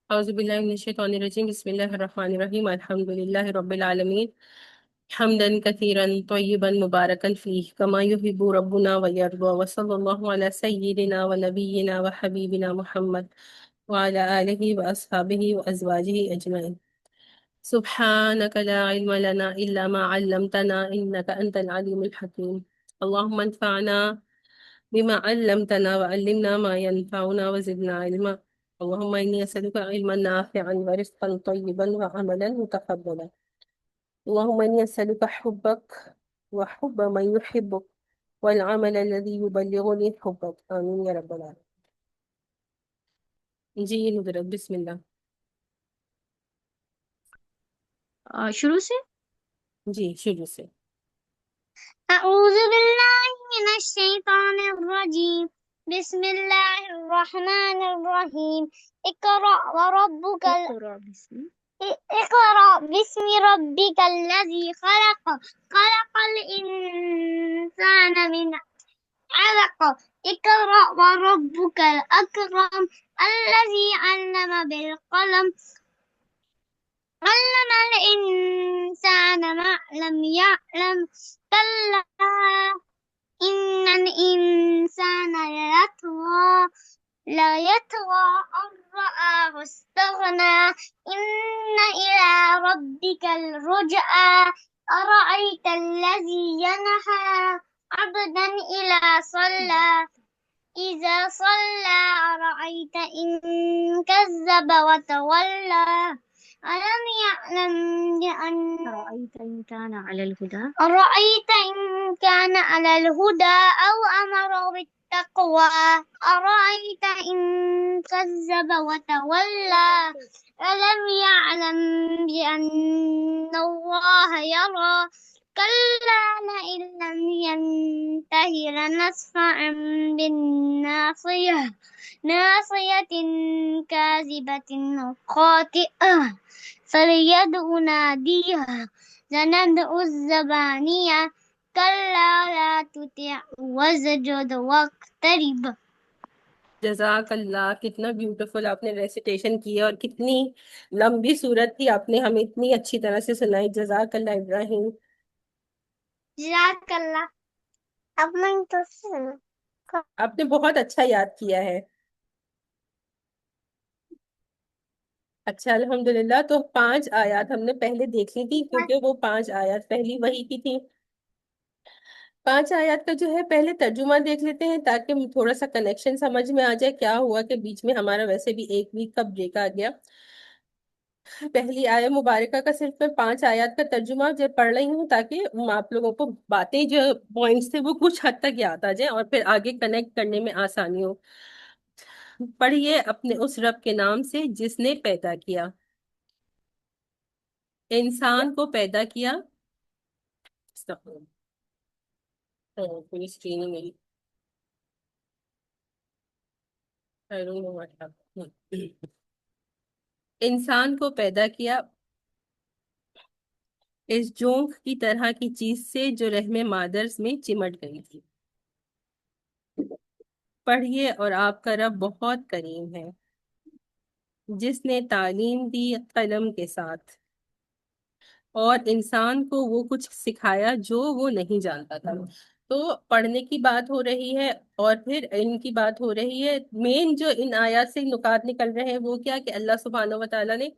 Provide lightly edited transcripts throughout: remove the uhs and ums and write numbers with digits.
أعوذ بالله من الشيطان الرجيم بسم الله الرحمن الرحيم الحمد لله رب العالمين حمدا كثيرا طيبا مباركا فيه كما يحب ربنا ويرضى وصلى الله على سيدنا ونبينا وحبيبنا محمد وعلى آله وأصحابه وأزواجه أجمعين سبحانك لا علم لنا إلا ما علمتنا إنك أنت العليم الحكيم اللهم انفعنا بما علمتنا وعلمنا ما ينفعنا وزدنا علما اللهم إني أسألك علما نافعا ورزقا طيبا وعملا متقبلا اللهم إني أسألك حبك وحب من يحبك والعمل الذي يبلغني حبك آمين يا رب العالمين جی ندرت بسم اللہ شروع سے جی شروع سے اعوذ باللہ من الشیطان الرجیم بسم اللہ الرحمن الرحیم اقرأ وربک اقرأ باسم ربک الذی خلق خلق الانسان من علق اقرأ وربک الاکرم الذی علم بالقلم علم الإنسان ما لم يعلم كلا إن الإنسان ليطغى أن رآه استغنى إن إلى ربك الرجعى أرأيت الذي ينهى عبدا إذا صلى أرأيت إن كذب وتولى ألم يعلم بأن أرأيت إن كان على الهدى أو أمر بالتقوى أرأيت إن كذب وتولى ألم يعلم بأن الله يرى كلا لئن لم ينته لنسفعا بالناصية ناصية كاذبة خاطئة فليدع ناديها سندع الزبانية كلا لا تطعه واسجد واقترب. جزاک اللہ، کتنا بیوٹیفل آپ نے ریسیٹیشن کی ہے اور کتنی لمبی صورت تھی، آپ نے ہمیں اتنی اچھی طرح سے سنائی. جزاک اللہ ابراہیم. جزاک اللہ. اب میں تو آپ نے بہت اچھا یاد کیا ہے. اچھا الحمدللہ. تو 5 آیات ہم نے پہلے دیکھ لی تھی کیونکہ وہ 5 آیات پہلی وحی کی تھی. 5 آیات کا جو ہے پہلے ترجمہ دیکھ لیتے ہیں تاکہ تھوڑا سا کنیکشن سمجھ میں آ جائے. کیا ہوا کہ بیچ میں ہمارا ویسے بھی 1 ویک کا بریک آ گیا. پہلی آیت مبارکہ کا صرف میں 5 آیات کا ترجمہ جو پڑھ رہی ہوں تاکہ آپ لوگوں کو باتیں جو پوائنٹس تھے وہ کچھ حد تک یاد آ جائیں اور پھر آگے کنیکٹ کرنے میں آسانی ہو. پڑھیے اپنے اس رب کے نام سے جس نے پیدا کیا، انسان کو پیدا کیا. پوری اسکرین ہے میری. I don't know what happened. انسان کو پیدا کیا اس جونک کی طرح کی چیز سے جو رحم مادرز میں چمٹ گئی تھی. پڑھیے اور آپ کا رب بہت کریم ہے جس نے تعلیم دی قلم کے ساتھ اور انسان کو وہ کچھ سکھایا جو وہ نہیں جانتا تھا. تو پڑھنے کی بات ہو رہی ہے اور پھر ان کی بات ہو رہی ہے. مین جو ان آیات سے نکات نکل رہے ہیں وہ کیا کہ اللہ سبحانہ و تعالیٰ نے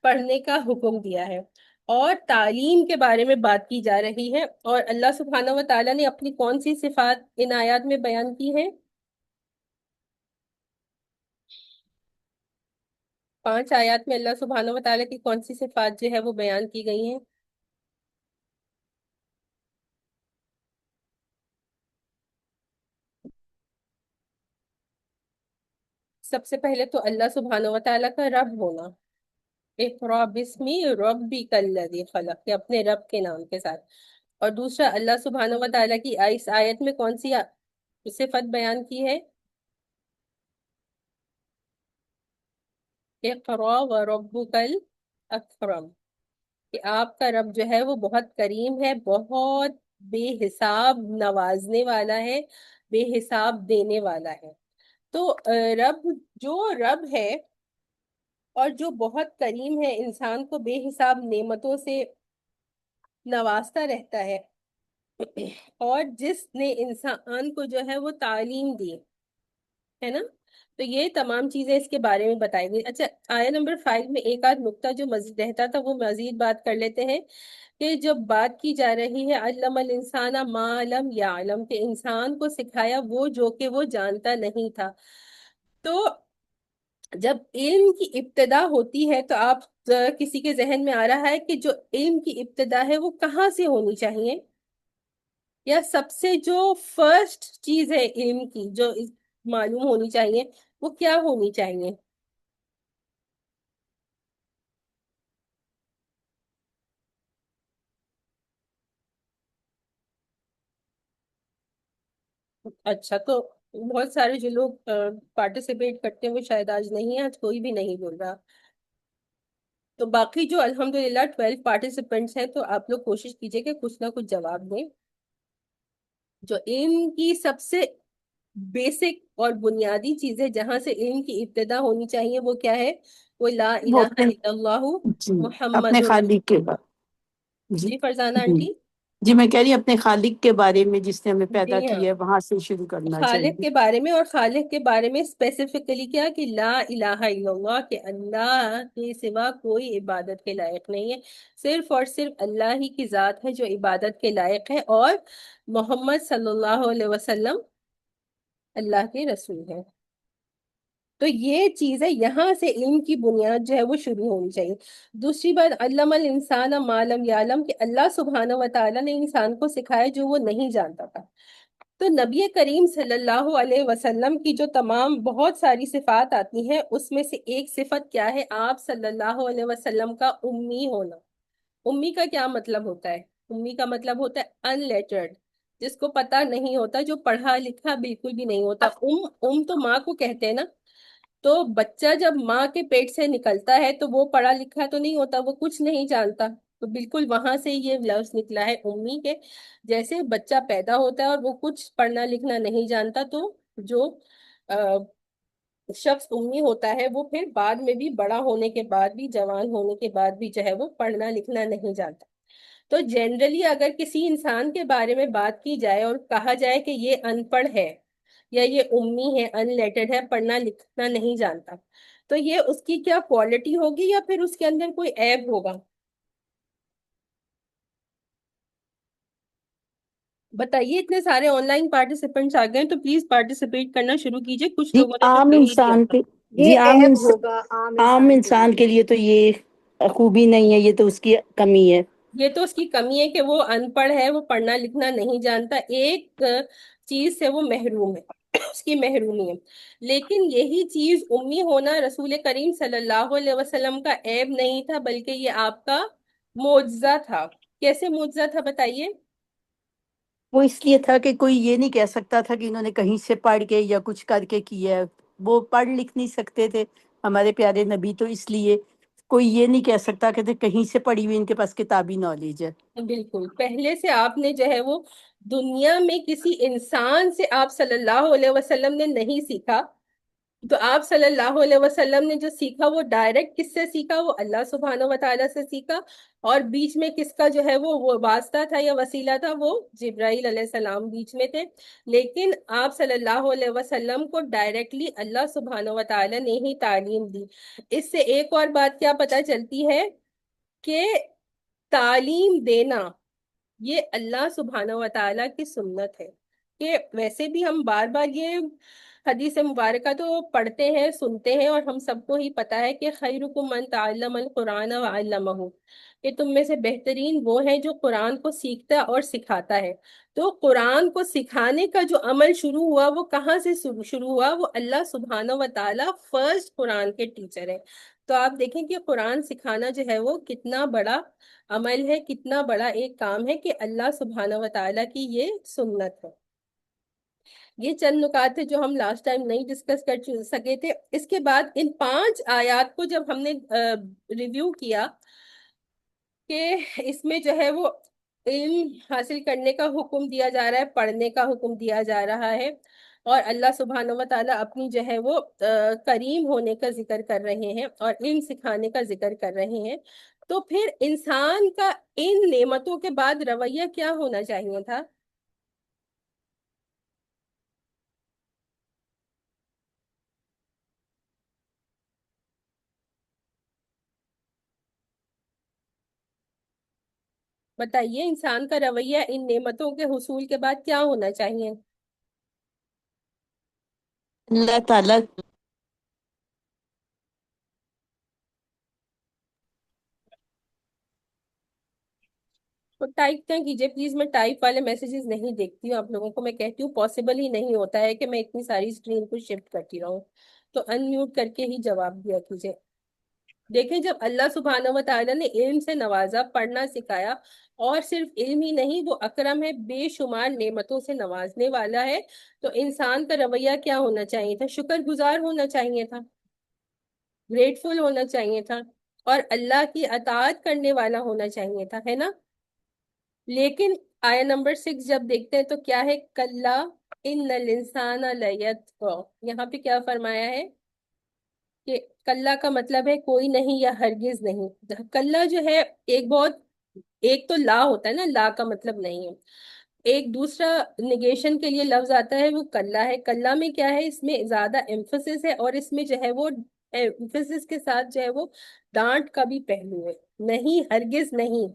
پڑھنے کا حکم دیا ہے اور تعلیم کے بارے میں بات کی جا رہی ہے. اور اللہ سبحانہ و تعالیٰ نے اپنی کون سی صفات ان آیات میں بیان کی ہیں؟ 5 آیات میں اللہ سبحانہ و تعالیٰ کی کون سی صفات جو ہے وہ بیان کی گئی ہیں؟ سب سے پہلے تو اللہ سبحانہ و تعالیٰ کا رب ہونا. اقرا بسمی ربک الذی خلق، کہ اپنے رب کے نام کے ساتھ. اور دوسرا اللہ سبحانہ و تعالیٰ کی اس آیت میں کون سی صفت بیان کی ہے؟ اقرا وربک الاکرم، کہ آپ کا رب جو ہے وہ بہت کریم ہے، بہت بے حساب نوازنے والا ہے، بے حساب دینے والا ہے. تو رب جو رب ہے اور جو بہت کریم ہے، انسان کو بے حساب نعمتوں سے نوازتا رہتا ہے، اور جس نے انسان کو جو ہے وہ تعلیم دی ہے نا. تو یہ تمام چیزیں اس کے بارے میں بتائی گئی. اچھا، آیا نمبر 5 میں ایک آدھ نقطہ جو مزید رہتا تھا وہ مزید بات کر لیتے ہیں، کہ جب بات کی جا رہی ہے علم الانسان ما لم یعلم، کہ انسان کو سکھایا وہ جو کہ وہ جانتا نہیں تھا. تو جب علم کی ابتدا ہوتی ہے تو آپ کسی کے ذہن میں آ رہا ہے کہ جو علم کی ابتدا ہے وہ کہاں سے ہونی چاہیے، یا سب سے جو فرسٹ چیز ہے علم کی جو معلوم ہونی چاہیے وہ کیا ہونی چاہیے؟ اچھا، تو بہت سارے جو لوگ پارٹیسپیٹ کرتے ہیں وہ شاید آج نہیں ہے، آج کوئی بھی نہیں بول رہا. تو باقی جو الحمدللہ 12 پارٹیسپینٹس ہیں، تو آپ لوگ کوشش کیجئے کہ کچھ نہ کچھ جواب دیں. جو علم کی سب سے بیسک اور بنیادی چیز ہے جہاں سے علم کی ابتدا ہونی چاہیے وہ کیا ہے؟ وہ لا وہ الہ اپنے الا اللہ جی محمد اپنے خالق کے رسول. بارے. جی جی فرزانہ جی آنٹی. جی میں کہہ رہی ہوں اپنے خالق کے بارے میں جس نے ہمیں پیدا جی ہاں، کیا ہے وہاں سے شروع کرنا خالق چاہیے. کے بارے میں، اور خالق کے بارے میں اسپیسیفکلی کیا کہ لا الہ الا اللہ، کہ اللہ کے سوا کوئی عبادت کے لائق نہیں ہے، صرف اور صرف اللہ ہی کی ذات ہے جو عبادت کے لائق ہے، اور محمد صلی اللہ علیہ وسلم اللہ کے رسول ہیں. تو یہ چیز ہے، یہاں سے علم کی بنیاد جو ہے وہ شروع ہونی چاہیے. دوسری بات، علم الانسان ما لم یعلم، کہ اللہ سبحانہ و تعالیٰ نے انسان کو سکھایا جو وہ نہیں جانتا تھا. تو نبی کریم صلی اللہ علیہ وسلم کی جو تمام بہت ساری صفات آتی ہیں اس میں سے ایک صفت کیا ہے؟ آپ صلی اللہ علیہ وسلم کا امی ہونا. امی کا کیا مطلب ہوتا ہے؟ امی کا مطلب ہوتا ہے ان لیٹرڈ، جس کو پتا نہیں ہوتا، جو پڑھا لکھا بالکل بھی نہیں ہوتا. ام تو ماں کو کہتے ہیں نا. تو بچہ جب ماں کے پیٹ سے نکلتا ہے تو وہ پڑھا لکھا تو نہیں ہوتا، وہ کچھ نہیں جانتا. تو بالکل وہاں سے یہ لفظ نکلا ہے امی کے. جیسے بچہ پیدا ہوتا ہے اور وہ کچھ پڑھنا لکھنا نہیں جانتا، تو جو شخص امی ہوتا ہے وہ پھر بعد میں بھی، بڑا ہونے کے بعد بھی، جوان ہونے کے بعد بھی جو ہے وہ پڑھنا لکھنا نہیں جانتا. تو جنرلی اگر کسی انسان کے بارے میں بات کی جائے اور کہا جائے کہ یہ ان پڑھ ہے یا یہ امی ہے، ان لیٹرڈ ہے، پڑھنا لکھنا نہیں جانتا، تو یہ اس کی کیا کوالٹی ہوگی یا پھر اس کے اندر کوئی عیب ہوگا؟ بتائیے. اتنے سارے آن لائن پارٹیسپینٹس آ گئے ہیں تو پلیز پارٹیسپیٹ کرنا شروع کیجئے. کچھ جی لوگوں نے تو عام کر ہی دیا. انسان کے جی یہ عیب ہوگا عام انسان کے لیے تو یہ خوبی نہیں ہے، یہ تو اس کی کمی ہے. یہ تو اس کی کمی ہے کہ وہ ان پڑھ ہے، وہ پڑھنا لکھنا نہیں جانتا، ایک چیز سے وہ محروم ہے، اس کی محرومی ہے. لیکن یہی چیز امی ہونا رسول کریم صلی اللہ علیہ وسلم کا عیب نہیں تھا، بلکہ یہ آپ کا معجزہ تھا. کیسے معجزہ تھا بتائیے؟ وہ اس لیے تھا کہ کوئی یہ نہیں کہہ سکتا تھا کہ انہوں نے کہیں سے پڑھ کے یا کچھ کر کے کیا ہے. وہ پڑھ لکھ نہیں سکتے تھے ہمارے پیارے نبی، تو اس لیے کوئی یہ نہیں کہہ سکتا کہ کہیں سے پڑھی ہوئی ان کے پاس کتابی نالج ہے. بالکل. پہلے سے آپ نے جو ہے وہ دنیا میں کسی انسان سے آپ صلی اللہ علیہ وسلم نے نہیں سیکھا. تو آپ صلی اللہ علیہ وسلم نے جو سیکھا وہ ڈائریکٹ کس سے سیکھا؟ وہ اللہ سبحانہ و تعالیٰ سے سیکھا. اور بیچ میں کس کا جو ہے وہ واسطہ تھا یا وسیلہ تھا؟ وہ جبرائیل علیہ السلام بیچ میں تھے. لیکن آپ صلی اللہ علیہ وسلم کو ڈائریکٹلی اللہ سبحانہ و تعالیٰ نے ہی تعلیم دی. اس سے ایک اور بات کیا پتہ چلتی ہے؟ کہ تعلیم دینا یہ اللہ سبحانہ و تعالیٰ کی سنت ہے. کہ ویسے بھی ہم بار بار یہ حدیث مبارکہ تو پڑھتے ہیں، سنتے ہیں، اور ہم سب کو ہی پتا ہے کہ خیرکم من تعلم القرآن وعلمہ، کہ تم میں سے بہترین وہ ہے جو قرآن کو سیکھتا اور سکھاتا ہے. تو قرآن کو سکھانے کا جو عمل شروع ہوا وہ کہاں سے شروع ہوا؟ وہ اللہ سبحانہ و تعالیٰ فرسٹ قرآن کے ٹیچر ہے. تو آپ دیکھیں کہ قرآن سکھانا جو ہے وہ کتنا بڑا عمل ہے، کتنا بڑا ایک کام ہے، کہ اللہ سبحانہ و تعالیٰ کی یہ سنت ہے. یہ چند نکات تھے جو ہم لاسٹ ٹائم نہیں ڈسکس کر سکے تھے. اس کے بعد ان 5 آیات کو جب ہم نے ریویو کیا کہ اس میں جو ہے وہ علم حاصل کرنے کا حکم دیا جا رہا ہے، پڑھنے کا حکم دیا جا رہا ہے، اور اللہ سبحانہ و تعالیٰ اپنی جو ہے وہ کریم ہونے کا ذکر کر رہے ہیں اور علم سکھانے کا ذکر کر رہے ہیں، تو پھر انسان کا ان نعمتوں کے بعد رویہ کیا ہونا چاہیے تھا؟ بتائیے، انسان کا رویہ ان نعمتوں کے حصول کے بعد کیا ہونا چاہیے؟ اللہ تعالیٰ تو ٹائپ نہ کیجیے پلیز، میں ٹائپ والے میسیجز نہیں دیکھتی ہوں، آپ لوگوں کو میں کہتی ہوں پاسبل ہی نہیں ہوتا ہے کہ میں اتنی ساری اسکرین کو شفٹ کرتی رہوں، تو ان میوٹ کر کے ہی جواب دیا کیجیے۔ دیکھیں، جب اللہ سبحانہ و تعالیٰ نے علم سے نوازا، پڑھنا سکھایا، اور صرف علم ہی نہیں، وہ اکرم ہے، بے شمار نعمتوں سے نوازنے والا ہے، تو انسان کا رویہ کیا ہونا چاہیے تھا؟ شکر گزار ہونا چاہیے تھا، گریٹفل ہونا چاہیے تھا، اور اللہ کی اطاعت کرنے والا ہونا چاہیے تھا، ہے نا؟ لیکن آیا نمبر 6 جب دیکھتے ہیں تو کیا ہے؟ کلا ان الانسان لیطغی، یہاں پہ کیا فرمایا ہے کہ کلا کا مطلب ہے کوئی نہیں یا ہرگز نہیں۔ کلا جو ہے ایک تو لا ہوتا ہے نا، لا کا مطلب نہیں ہے، ایک دوسرا نگیشن کے لیے لفظ آتا ہے، وہ کلا ہے۔ کلا میں کیا ہے؟ اس میں زیادہ ایمفسس ہے، اور اس میں جو ہے وہ ایمفسس کے ساتھ جو ہے وہ ڈانٹ کا بھی پہلو ہے، نہیں، ہرگز نہیں۔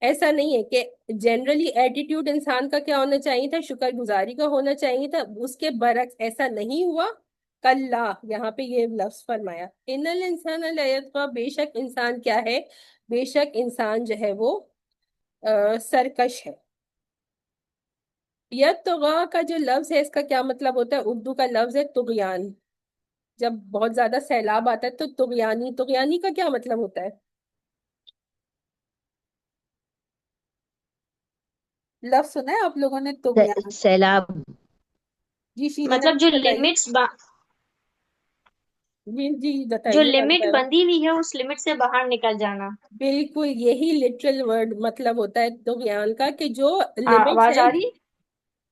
ایسا نہیں ہے کہ جنرلی ایٹیٹیوڈ انسان کا کیا ہونا چاہیے تھا؟ شکر گزاری کا ہونا چاہیے تھا، اس کے برعکس ایسا نہیں ہوا۔ کلا، یہاں پہ یہ لفظ فرمایا، ان الانسان لیطغی، بے شک انسان کیا ہے؟ بے شک انسان جو ہے وہ سرکش ہے۔ یطغی کا جو لفظ ہے، اس کا کیا مطلب ہوتا ہے؟ اردو کا لفظ ہے طغیان، جب بہت زیادہ سیلاب آتا ہے تو طغیانی کا کیا مطلب ہوتا ہے؟ لفظ سنا ہے آپ لوگوں نے طغیان؟ سیلاب جی شیرین، مطلب آپ جو بتائیے۔ لمٹس جی جی جو بتائیے آپ لمٹ ذرا۔ بندھی ہوئی ہے اس لمٹ سے باہر نکل جانا۔ بالکل یہی لٹرل ورڈ مطلب ہوتا ہے طغیان کا، کہ جو لمٹس آواز ہے۔ آ رہی ہے؟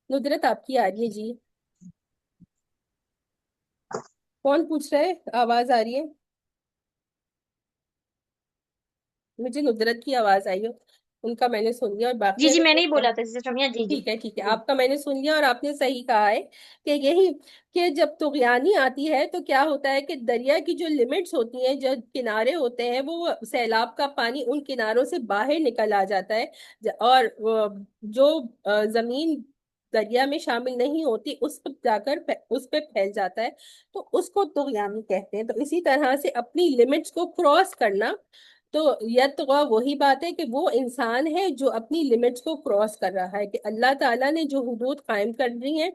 ندرت آپ کی آ رہی ہے جی؟ کون پوچھ رہا ہے؟ آواز آ رہی ہے؟ مجھے ندرت کی آواز آئی ہو، ان کا میں نے سن لیا، اور باقی جی میں اگر نہیں بولا تھا سسٹر سمیا، جی ٹھیک ہے ٹھیک ہے، جی آپ کا میں نے سن لیا، اور آپ نے صحیح کہا ہے کہ یہی، کہ جب طغیانی آتی ہے تو کیا ہوتا ہے کہ دریا کی جو لمٹس ہوتی ہیں، جو کنارے ہوتے ہیں، وہ سیلاب کا پانی ان کناروں سے باہر نکل آ جاتا ہے، اور جو زمین دریا میں شامل نہیں ہوتی اس پر جا کر اس پہ پھیل جاتا ہے، تو اس کو طغیانی کہتے ہیں۔ تو اسی طرح سے اپنی لمٹس کو کراس کرنا، تو یتغی وہی بات ہے کہ وہ انسان ہے جو اپنی لمٹس کو کراس کر رہا ہے، کہ اللہ تعالیٰ نے جو حدود قائم کر دی ہیں،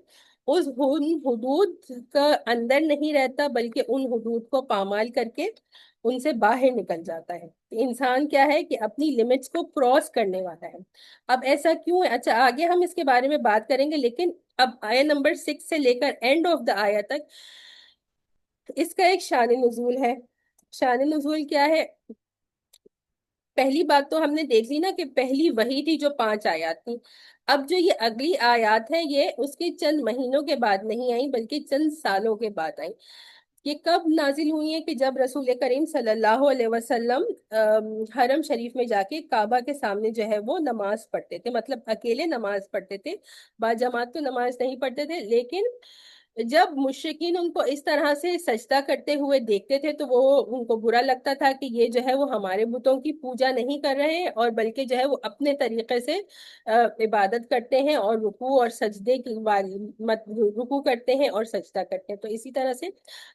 اس حدود کا اندر نہیں رہتا، بلکہ ان حدود کو پامال کر کے ان سے باہر نکل جاتا ہے۔ انسان کیا ہے؟ کہ اپنی لمٹس کو کراس کرنے والا ہے۔ اب ایسا کیوں ہے؟ اچھا، آگے ہم اس کے بارے میں بات کریں گے، لیکن اب آیہ نمبر 6 سے لے کر اینڈ آف دا آیہ تک اس کا ایک شان نزول ہے۔ شان نزول کیا ہے؟ پہلی بات تو ہم نے دیکھ لی نا کہ پہلی وحی تھی جو 5 آیات تھی۔ اب جو یہ اگلی آیات ہے، یہ اس کے چند مہینوں کے بعد نہیں آئی، بلکہ چند سالوں کے بعد آئی۔ یہ کب نازل ہوئی ہیں؟ کہ جب رسول کریم صلی اللہ علیہ وسلم حرم شریف میں جا کے کعبہ کے سامنے جو ہے وہ نماز پڑھتے تھے، مطلب اکیلے نماز پڑھتے تھے، با جماعت تو نماز نہیں پڑھتے تھے، لیکن جب مشرکین ان کو اس طرح سے سجدہ کرتے ہوئے دیکھتے تھے تو وہ ان کو برا لگتا تھا کہ یہ جو ہے وہ ہمارے بتوں کی پوجا نہیں کر رہے ہیں، اور بلکہ جو ہے وہ اپنے طریقے سے عبادت کرتے ہیں، اور رکوع اور سجدے کی رکوع کرتے ہیں اور سجدہ کرتے ہیں۔ تو اسی طرح سے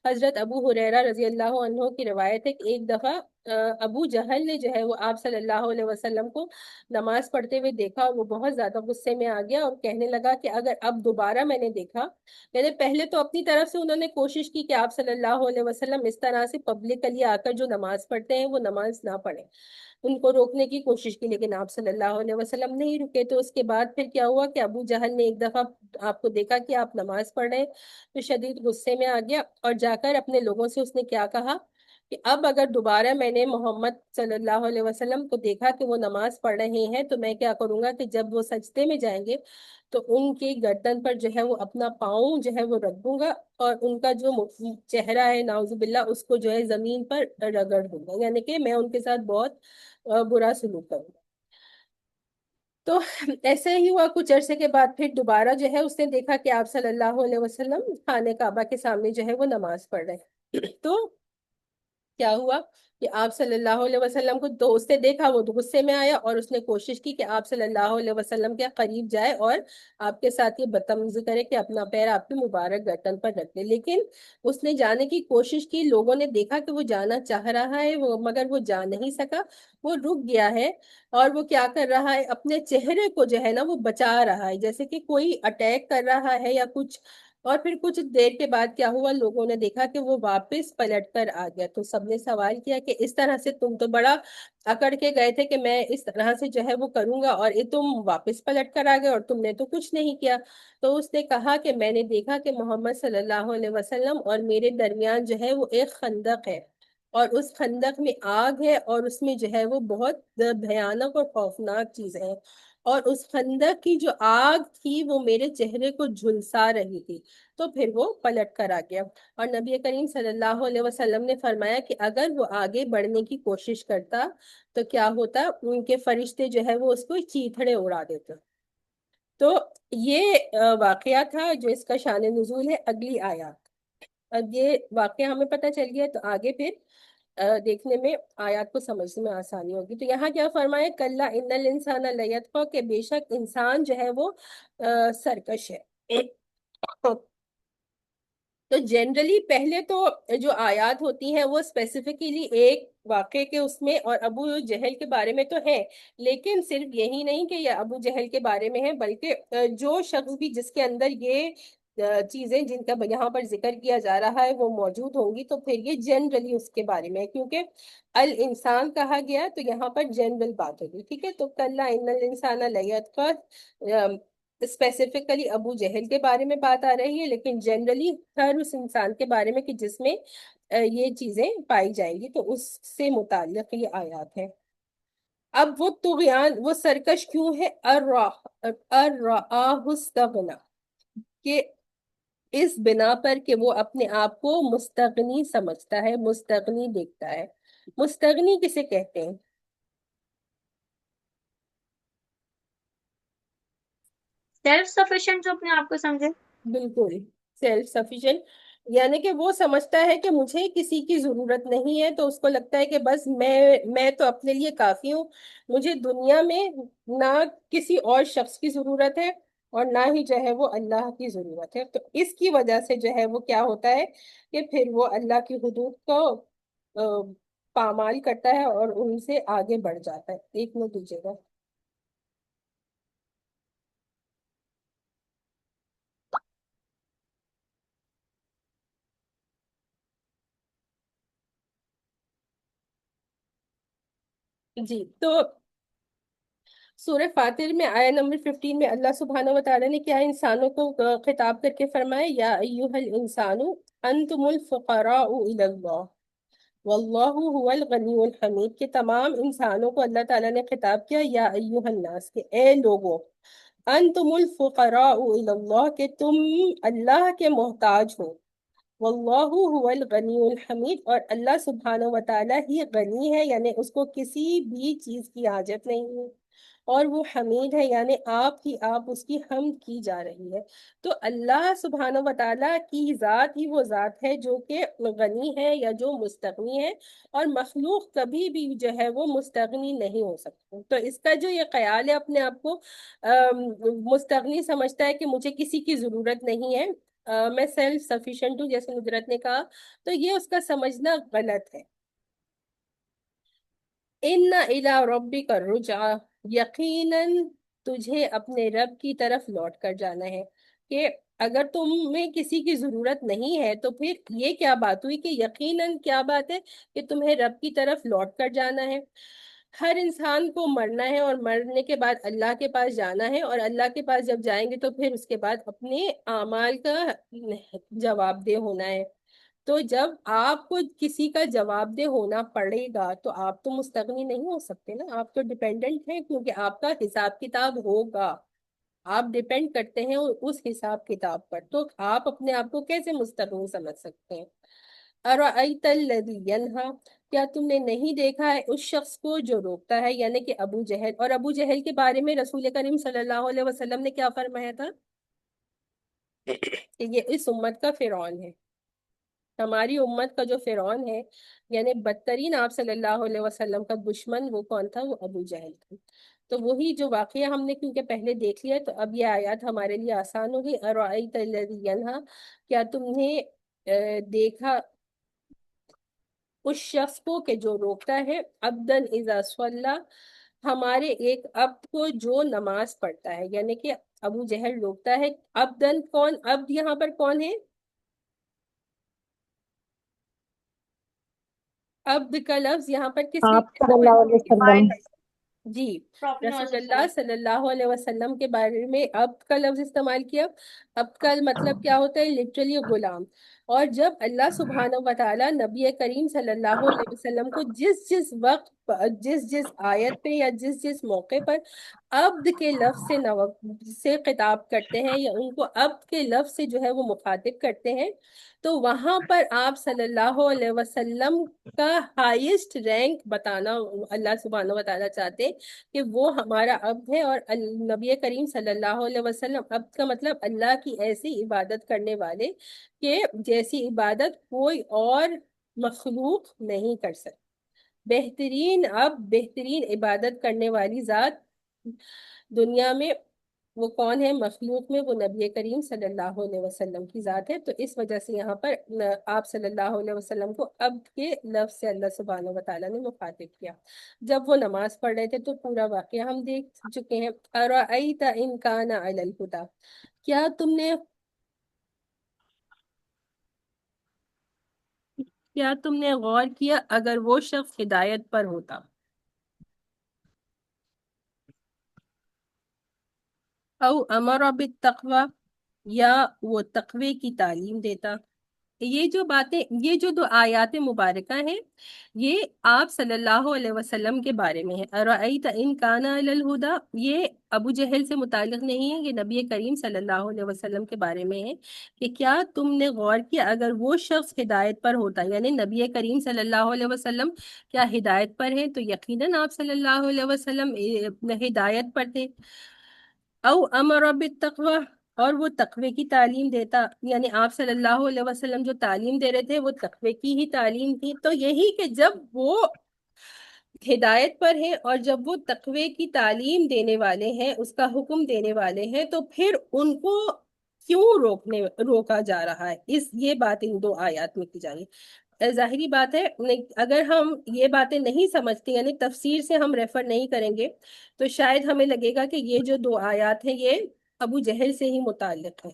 حضرت ابو ہریرہ رضی اللہ عنہ کی روایت ہے کہ ایک دفعہ ابو جہل نے جو ہے وہ آپ صلی اللہ علیہ وسلم کو نماز پڑھتے ہوئے دیکھا، اور وہ بہت زیادہ غصے میں آ گیا اور کہنے لگا کہ اگر اب دوبارہ میں نے دیکھا، یعنی پہلے تو اپنی طرف سے انہوں نے کوشش کی کہ آپ صلی اللہ علیہ وسلم اس طرح سے پبلکلی آ کر جو نماز پڑھتے ہیں وہ نماز نہ پڑھیں، ان کو روکنے کی کوشش کی، لیکن آپ صلی اللہ علیہ وسلم نہیں رکے۔ تو اس کے بعد پھر کیا ہوا کہ ابو جہل نے ایک دفعہ آپ کو دیکھا کہ آپ نماز پڑھ رہے ہیں، تو شدید غصے میں آ گیا، اور جا کر اپنے لوگوں سے اس نے کیا کہا کہ اب اگر دوبارہ میں نے محمد صلی اللہ علیہ وسلم کو دیکھا کہ وہ نماز پڑھ رہے ہیں تو میں کیا کروں گا کہ جب وہ سجدے میں جائیں گے تو ان کی گردن پر جو ہے وہ اپنا پاؤں جو ہے وہ رکھ دوں گا، اور ان کا جو چہرہ ہے ناؤذ باللہ اس کو جو ہے زمین پر رگڑ دوں گا، یعنی کہ میں ان کے ساتھ بہت برا سلوک کروں گا۔ تو ایسے ہی ہوا، کچھ عرصے کے بعد پھر دوبارہ جو ہے اس نے دیکھا کہ آپ صلی اللہ علیہ وسلم خانہ کعبہ کے سامنے جو ہے وہ نماز پڑھ رہے ہیں۔ تو کیا ہوا کہ آپ صلی اللہ علیہ وسلم کو تو اس نے دیکھا، وہ تو غصے میں آیا اور اس نے کوشش کی کہ آپ صلی اللہ علیہ وسلم کے قریب جائے اور آپ کے ساتھ یہ بدتمیزی کرے کہ اپنا پیر آپ کی مبارک گردن پر رکھ لے، لیکن اس نے جانے کی کوشش کی، لوگوں نے دیکھا کہ وہ جانا چاہ رہا ہے مگر وہ جا نہیں سکا، وہ رک گیا ہے، اور وہ کیا کر رہا ہے، اپنے چہرے کو جو ہے نا وہ بچا رہا ہے، جیسے کہ کوئی اٹیک کر رہا ہے یا کچھ۔ اور پھر کچھ دیر کے بعد کیا ہوا، لوگوں نے دیکھا کہ وہ واپس پلٹ کر آ گیا، تو سب نے سوال کیا کہ اس طرح سے تم تو بڑا اکڑ کے گئے تھے کہ میں اس طرح سے جو ہے وہ کروں گا، اور یہ تم واپس پلٹ کر آ گئے اور تم نے تو کچھ نہیں کیا۔ تو اس نے کہا کہ میں نے دیکھا کہ محمد صلی اللہ علیہ وسلم اور میرے درمیان جو ہے وہ ایک خندق ہے، اور اس خندق میں آگ ہے، اور اس میں جو ہے وہ بہت بھیانک اور خوفناک چیز ہے، اور اس خندق کی جو آگ تھی وہ میرے چہرے کو جھلسا رہی تھی۔ تو پھر وہ پلٹ کر آ گیا، اور نبی کریم صلی اللہ علیہ وسلم نے فرمایا کہ اگر وہ آگے بڑھنے کی کوشش کرتا تو کیا ہوتا، ان کے فرشتے جو ہے وہ اس کو چیتھڑے اڑا دیتے۔ تو یہ واقعہ تھا جو اس کا شان نزول ہے۔ اگلی آیات، اب یہ واقعہ ہمیں پتہ چل گیا تو آگے پھر دیکھنے میں آیات کو سمجھنے میں آسانی ہوگی۔ تو یہاں کیا فرمایا، کلا ان الانسان لیطغی، کہ بے شک انسان جو ہے وہ سرکش ہے۔ تو جنرلی پہلے تو جو آیات ہوتی ہیں وہ اسپیسیفکلی ایک واقعے کے اس میں اور ابو جہل کے بارے میں تو ہے، لیکن صرف یہی نہیں کہ یہ ابو جہل کے بارے میں ہے، بلکہ جو شخص بھی جس کے اندر یہ چیزیں جن کا یہاں پر ذکر کیا جا رہا ہے وہ موجود ہوں گی، تو پھر یہ جنرلی اس کے بارے میں ہے، کیونکہ الانسان کہا گیا تو یہاں پر جنرل بات ہوگی، ٹھیک ہے۔ تو کلا ان الانسان لیطغی، اسپیسیفکلی ابو جہل کے بارے میں بات آ رہی ہے، لیکن جنرلی ہر اس انسان کے بارے میں کہ جس میں یہ چیزیں پائی جائیں گی، تو اس سے متعلق یہ آیات ہیں۔ اب وہ طغیان، وہ سرکش کیوں ہے، ارآہ استغنا، کہ اس بنا پر کہ وہ اپنے آپ کو مستغنی سمجھتا ہے، مستغنی دیکھتا ہے۔ مستغنی کسے کہتے ہیں؟ سیلف سفیشینٹ جو اپنے آپ کو سمجھے۔ بالکل، سیلف سفیشینٹ، یعنی کہ وہ سمجھتا ہے کہ مجھے کسی کی ضرورت نہیں ہے، تو اس کو لگتا ہے کہ بس میں تو اپنے لیے کافی ہوں، مجھے دنیا میں نہ کسی اور شخص کی ضرورت ہے اور نہ ہی جو ہے وہ اللہ کی ضرورت ہے۔ تو اس کی وجہ سے جو ہے وہ کیا ہوتا ہے کہ پھر وہ اللہ کی حدود کو پامال کرتا ہے اور ان سے آگے بڑھ جاتا ہے۔ ایک منٹ دیجیے گا۔ جی، تو سورہ فاتر میں آیہ نمبر 15 میں اللہ سبحانہ وتعالی نے کیا انسانوں کو خطاب کر کے فرمایا، یا ایہا الانسان انتم الفقراء الی اللہ واللہ هو الغنی الحمید، کہ تمام انسانوں کو اللہ تعالیٰ نے خطاب کیا، یا ایہا الناس، کہ اے لوگوں، انتم الفقراء الی اللہ، کہ تم اللہ کے محتاج ہو، واللہ هو الغنی الحمید، اور اللہ سبحانہ وتعالی ہی غنی ہے، یعنی اس کو کسی بھی چیز کی حاجت نہیں ہے، اور وہ حمید ہے، یعنی آپ اس کی حمد کی جا رہی ہے۔ تو اللہ سبحانہ وتعالی کی ذات ہی وہ ذات ہے جو کہ غنی ہے یا جو مستغنی ہے، اور مخلوق کبھی بھی جو ہے وہ مستغنی نہیں ہو سکتی۔ تو اس کا جو یہ خیال ہے اپنے آپ کو مستغنی سمجھتا ہے کہ مجھے کسی کی ضرورت نہیں ہے، میں سیلف سفیشینٹ ہوں جیسے ندرت نے کہا، تو یہ اس کا سمجھنا غلط ہے۔ ان الی ربک الرجعی، یقیناً تجھے اپنے رب کی طرف لوٹ کر جانا ہے، کہ اگر تمہیں کسی کی ضرورت نہیں ہے تو پھر یہ کیا بات ہوئی کہ یقیناً کیا بات ہے کہ تمہیں رب کی طرف لوٹ کر جانا ہے۔ ہر انسان کو مرنا ہے اور مرنے کے بعد اللہ کے پاس جانا ہے، اور اللہ کے پاس جب جائیں گے تو پھر اس کے بعد اپنے اعمال کا جواب دہ ہونا ہے۔ تو جب آپ کو کسی کا جواب دہ ہونا پڑے گا تو آپ تو مستغنی نہیں ہو سکتے نا، آپ تو ڈیپینڈنٹ ہیں، کیونکہ آپ کا حساب کتاب ہوگا، آپ ڈیپینڈ کرتے ہیں اس حساب کتاب پر، تو آپ اپنے آپ کو کیسے مستغنی سمجھ سکتے ہیں؟ ارأیت الذی ینہا، کیا تم نے نہیں دیکھا ہے اس شخص کو جو روکتا ہے، یعنی کہ ابو جہل. اور ابو جہل کے بارے میں رسول کریم صلی اللہ علیہ وسلم نے کیا فرمایا تھا؟ کہ یہ اس امت کا فرعون ہے، ہماری امت کا جو فرعون ہے، یعنی بدترین آپ صلی اللہ علیہ وسلم کا دشمن وہ کون تھا؟ وہ ابو جہل تھا. تو وہی جو واقعہ ہم نے کیونکہ پہلے دیکھ لیا، تو اب یہ آیات ہمارے لیے آسان ہوگی. ارأیت الذی ینہا، کیا تم نے دیکھا اس شخص کو کہ جو روکتا ہے، عبدن اذا صلی، ہمارے ایک عبد کو جو نماز پڑھتا ہے، یعنی کہ ابو جہل روکتا ہے. عبدن کون؟ عبد یہاں پر کون ہے؟ عبد کا لفظ یہاں پر کس لیے آپ صلی اللہ علیہ وسلم جی پراپٹ رسول نوز اللہ صلی اللہ علیہ وسلم کے بارے میں عبد کا لفظ استعمال کیا. عبد کا مطلب کیا ہوتا ہے؟ لٹرلی غلام. اور جب اللہ سبحانہ و تعالیٰ نبی کریم صلی اللہ علیہ وسلم کو جس جس وقت جس جس آیت پہ یا جس جس موقع پر عبد کے لفظ سے خطاب کرتے ہیں، یا ان کو عبد کے لفظ سے جو ہے وہ مخاطب کرتے ہیں، تو وہاں پر آپ صلی اللہ علیہ وسلم کا ہائیسٹ رینک بتانا اللہ سبحانہ و تعالیٰ چاہتے کہ وہ ہمارا عبد ہے. اور نبی کریم صلی اللہ علیہ وسلم، عبد کا مطلب اللہ کی ایسی عبادت کرنے والے کہ جیسی عبادت کوئی اور مخلوق نہیں کر سکتی. بہترین عبد، بہترین عبادت کرنے والی ذات دنیا میں وہ کون ہے؟ مخلوق میں وہ نبی کریم صلی اللہ علیہ وسلم کی ذات ہے. تو اس وجہ سے یہاں پر آپ صلی اللہ علیہ وسلم کو عبد کے لفظ سے اللہ سبحانہ و تعالیٰ نے مخاطب کیا. جب وہ نماز پڑھ رہے تھے تو پورا واقعہ ہم دیکھ چکے ہیں. ارأیت ان کان علی الہدی، کیا تم نے غور کیا اگر وہ شخص ہدایت پر ہوتا، او امر بالتقوی، یا وہ تقوی کی تعلیم دیتا. یہ جو باتیں، یہ جو دو آیات مبارکہ ہیں، یہ آپ صلی اللہ علیہ وسلم کے بارے میں ہے. ارأیت ان کان علی الہدی، یہ ابو جہل سے متعلق نہیں ہے، یہ نبی کریم صلی اللہ علیہ وسلم کے بارے میں ہے کہ کیا تم نے غور کیا اگر وہ شخص ہدایت پر ہوتا، یعنی نبی کریم صلی اللہ علیہ وسلم کیا ہدایت پر ہیں؟ تو یقیناً آپ صلی اللہ علیہ وسلم ہدایت پر تھے. او امر بالتقوی، اور وہ تقوی کی تعلیم دیتا، یعنی آپ صلی اللہ علیہ وسلم جو تعلیم دے رہے تھے وہ تقوی کی ہی تعلیم تھی. تو یہی کہ جب وہ ہدایت پر ہیں اور جب وہ تقوی کی تعلیم دینے والے ہیں، اس کا حکم دینے والے ہیں، تو پھر ان کو کیوں روکا جا رہا ہے؟ یہ بات ان دو آیات میں کی جا رہی ہے. ظاہری بات ہے اگر ہم یہ باتیں نہیں سمجھتے، یعنی تفسیر سے ہم ریفر نہیں کریں گے، تو شاید ہمیں لگے گا کہ یہ جو دو آیات ہیں یہ ابو جہل سے ہی متعلق ہے.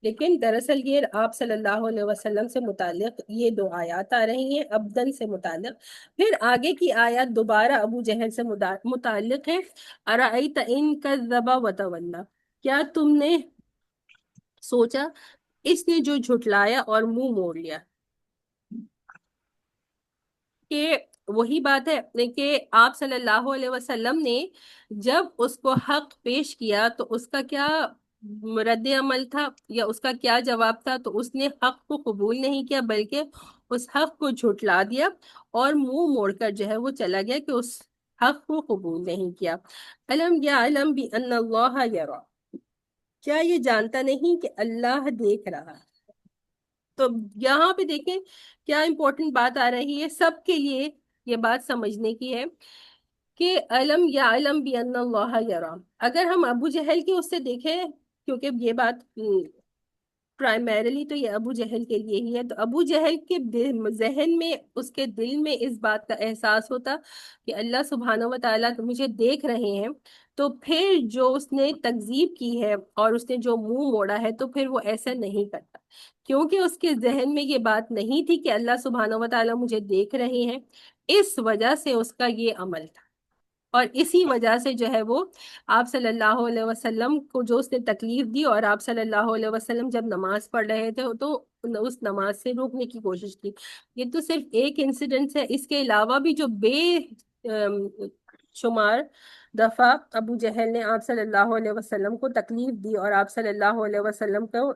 لیکن دراصل یہ آپ صلی اللہ علیہ وسلم سے متعلق یہ دو آیات آ رہی ہیں، ابدن سے متعلق. پھر آگے کی آیات دوبارہ ابو جہل سے متعلق ہے. ارأیت ان کذب وتولی، کیا تم نے سوچا اس نے جو جھٹلایا اور منہ موڑ لیا. کہ وہی بات ہے کہ آپ صلی اللہ علیہ وسلم نے جب اس کو حق پیش کیا تو اس کا کیا رد عمل تھا یا اس کا کیا جواب تھا؟ تو اس نے حق کو قبول نہیں کیا بلکہ اس حق کو جھٹلا دیا اور منہ موڑ کر جو ہے وہ چلا گیا کہ اس حق کو قبول نہیں کیا. علم یعلم بأن اللہ یرا، کیا یہ جانتا نہیں کہ اللہ دیکھ رہا ہے؟ تو یہاں پہ دیکھیں کیا امپورٹنٹ بات آ رہی ہے، سب کے لیے یہ بات سمجھنے کی ہے کہ علم یعلم بأن اللہ یرا. اگر ہم ابو جہل کی اس سے دیکھیں، کیونکہ یہ بات پرائمیرلی تو یہ ابو جہل کے لیے ہی ہے، تو ابو جہل کے ذہن میں، اس کے دل میں اس بات کا احساس ہوتا کہ اللہ سبحانہ و تعالیٰ مجھے دیکھ رہے ہیں، تو پھر جو اس نے تکذیب کی ہے اور اس نے جو منہ موڑا ہے تو پھر وہ ایسا نہیں کرتا، کیونکہ اس کے ذہن میں یہ بات نہیں تھی کہ اللہ سبحانہ و تعالیٰ مجھے دیکھ رہے ہیں. اس وجہ سے اس کا یہ عمل تھا. اور اسی وجہ سے جو ہے وہ آپ صلی اللہ علیہ وسلم کو جو اس نے تکلیف دی، اور آپ صلی اللہ علیہ وسلم جب نماز پڑھ رہے تھے تو اس نماز سے روکنے کی کوشش کی۔ یہ تو صرف ایک انسیڈنٹ ہے، اس کے علاوہ بھی جو بے شمار دفعہ ابو جہل نے آپ صلی اللہ علیہ وسلم کو تکلیف دی اور آپ صلی اللہ علیہ وسلم کو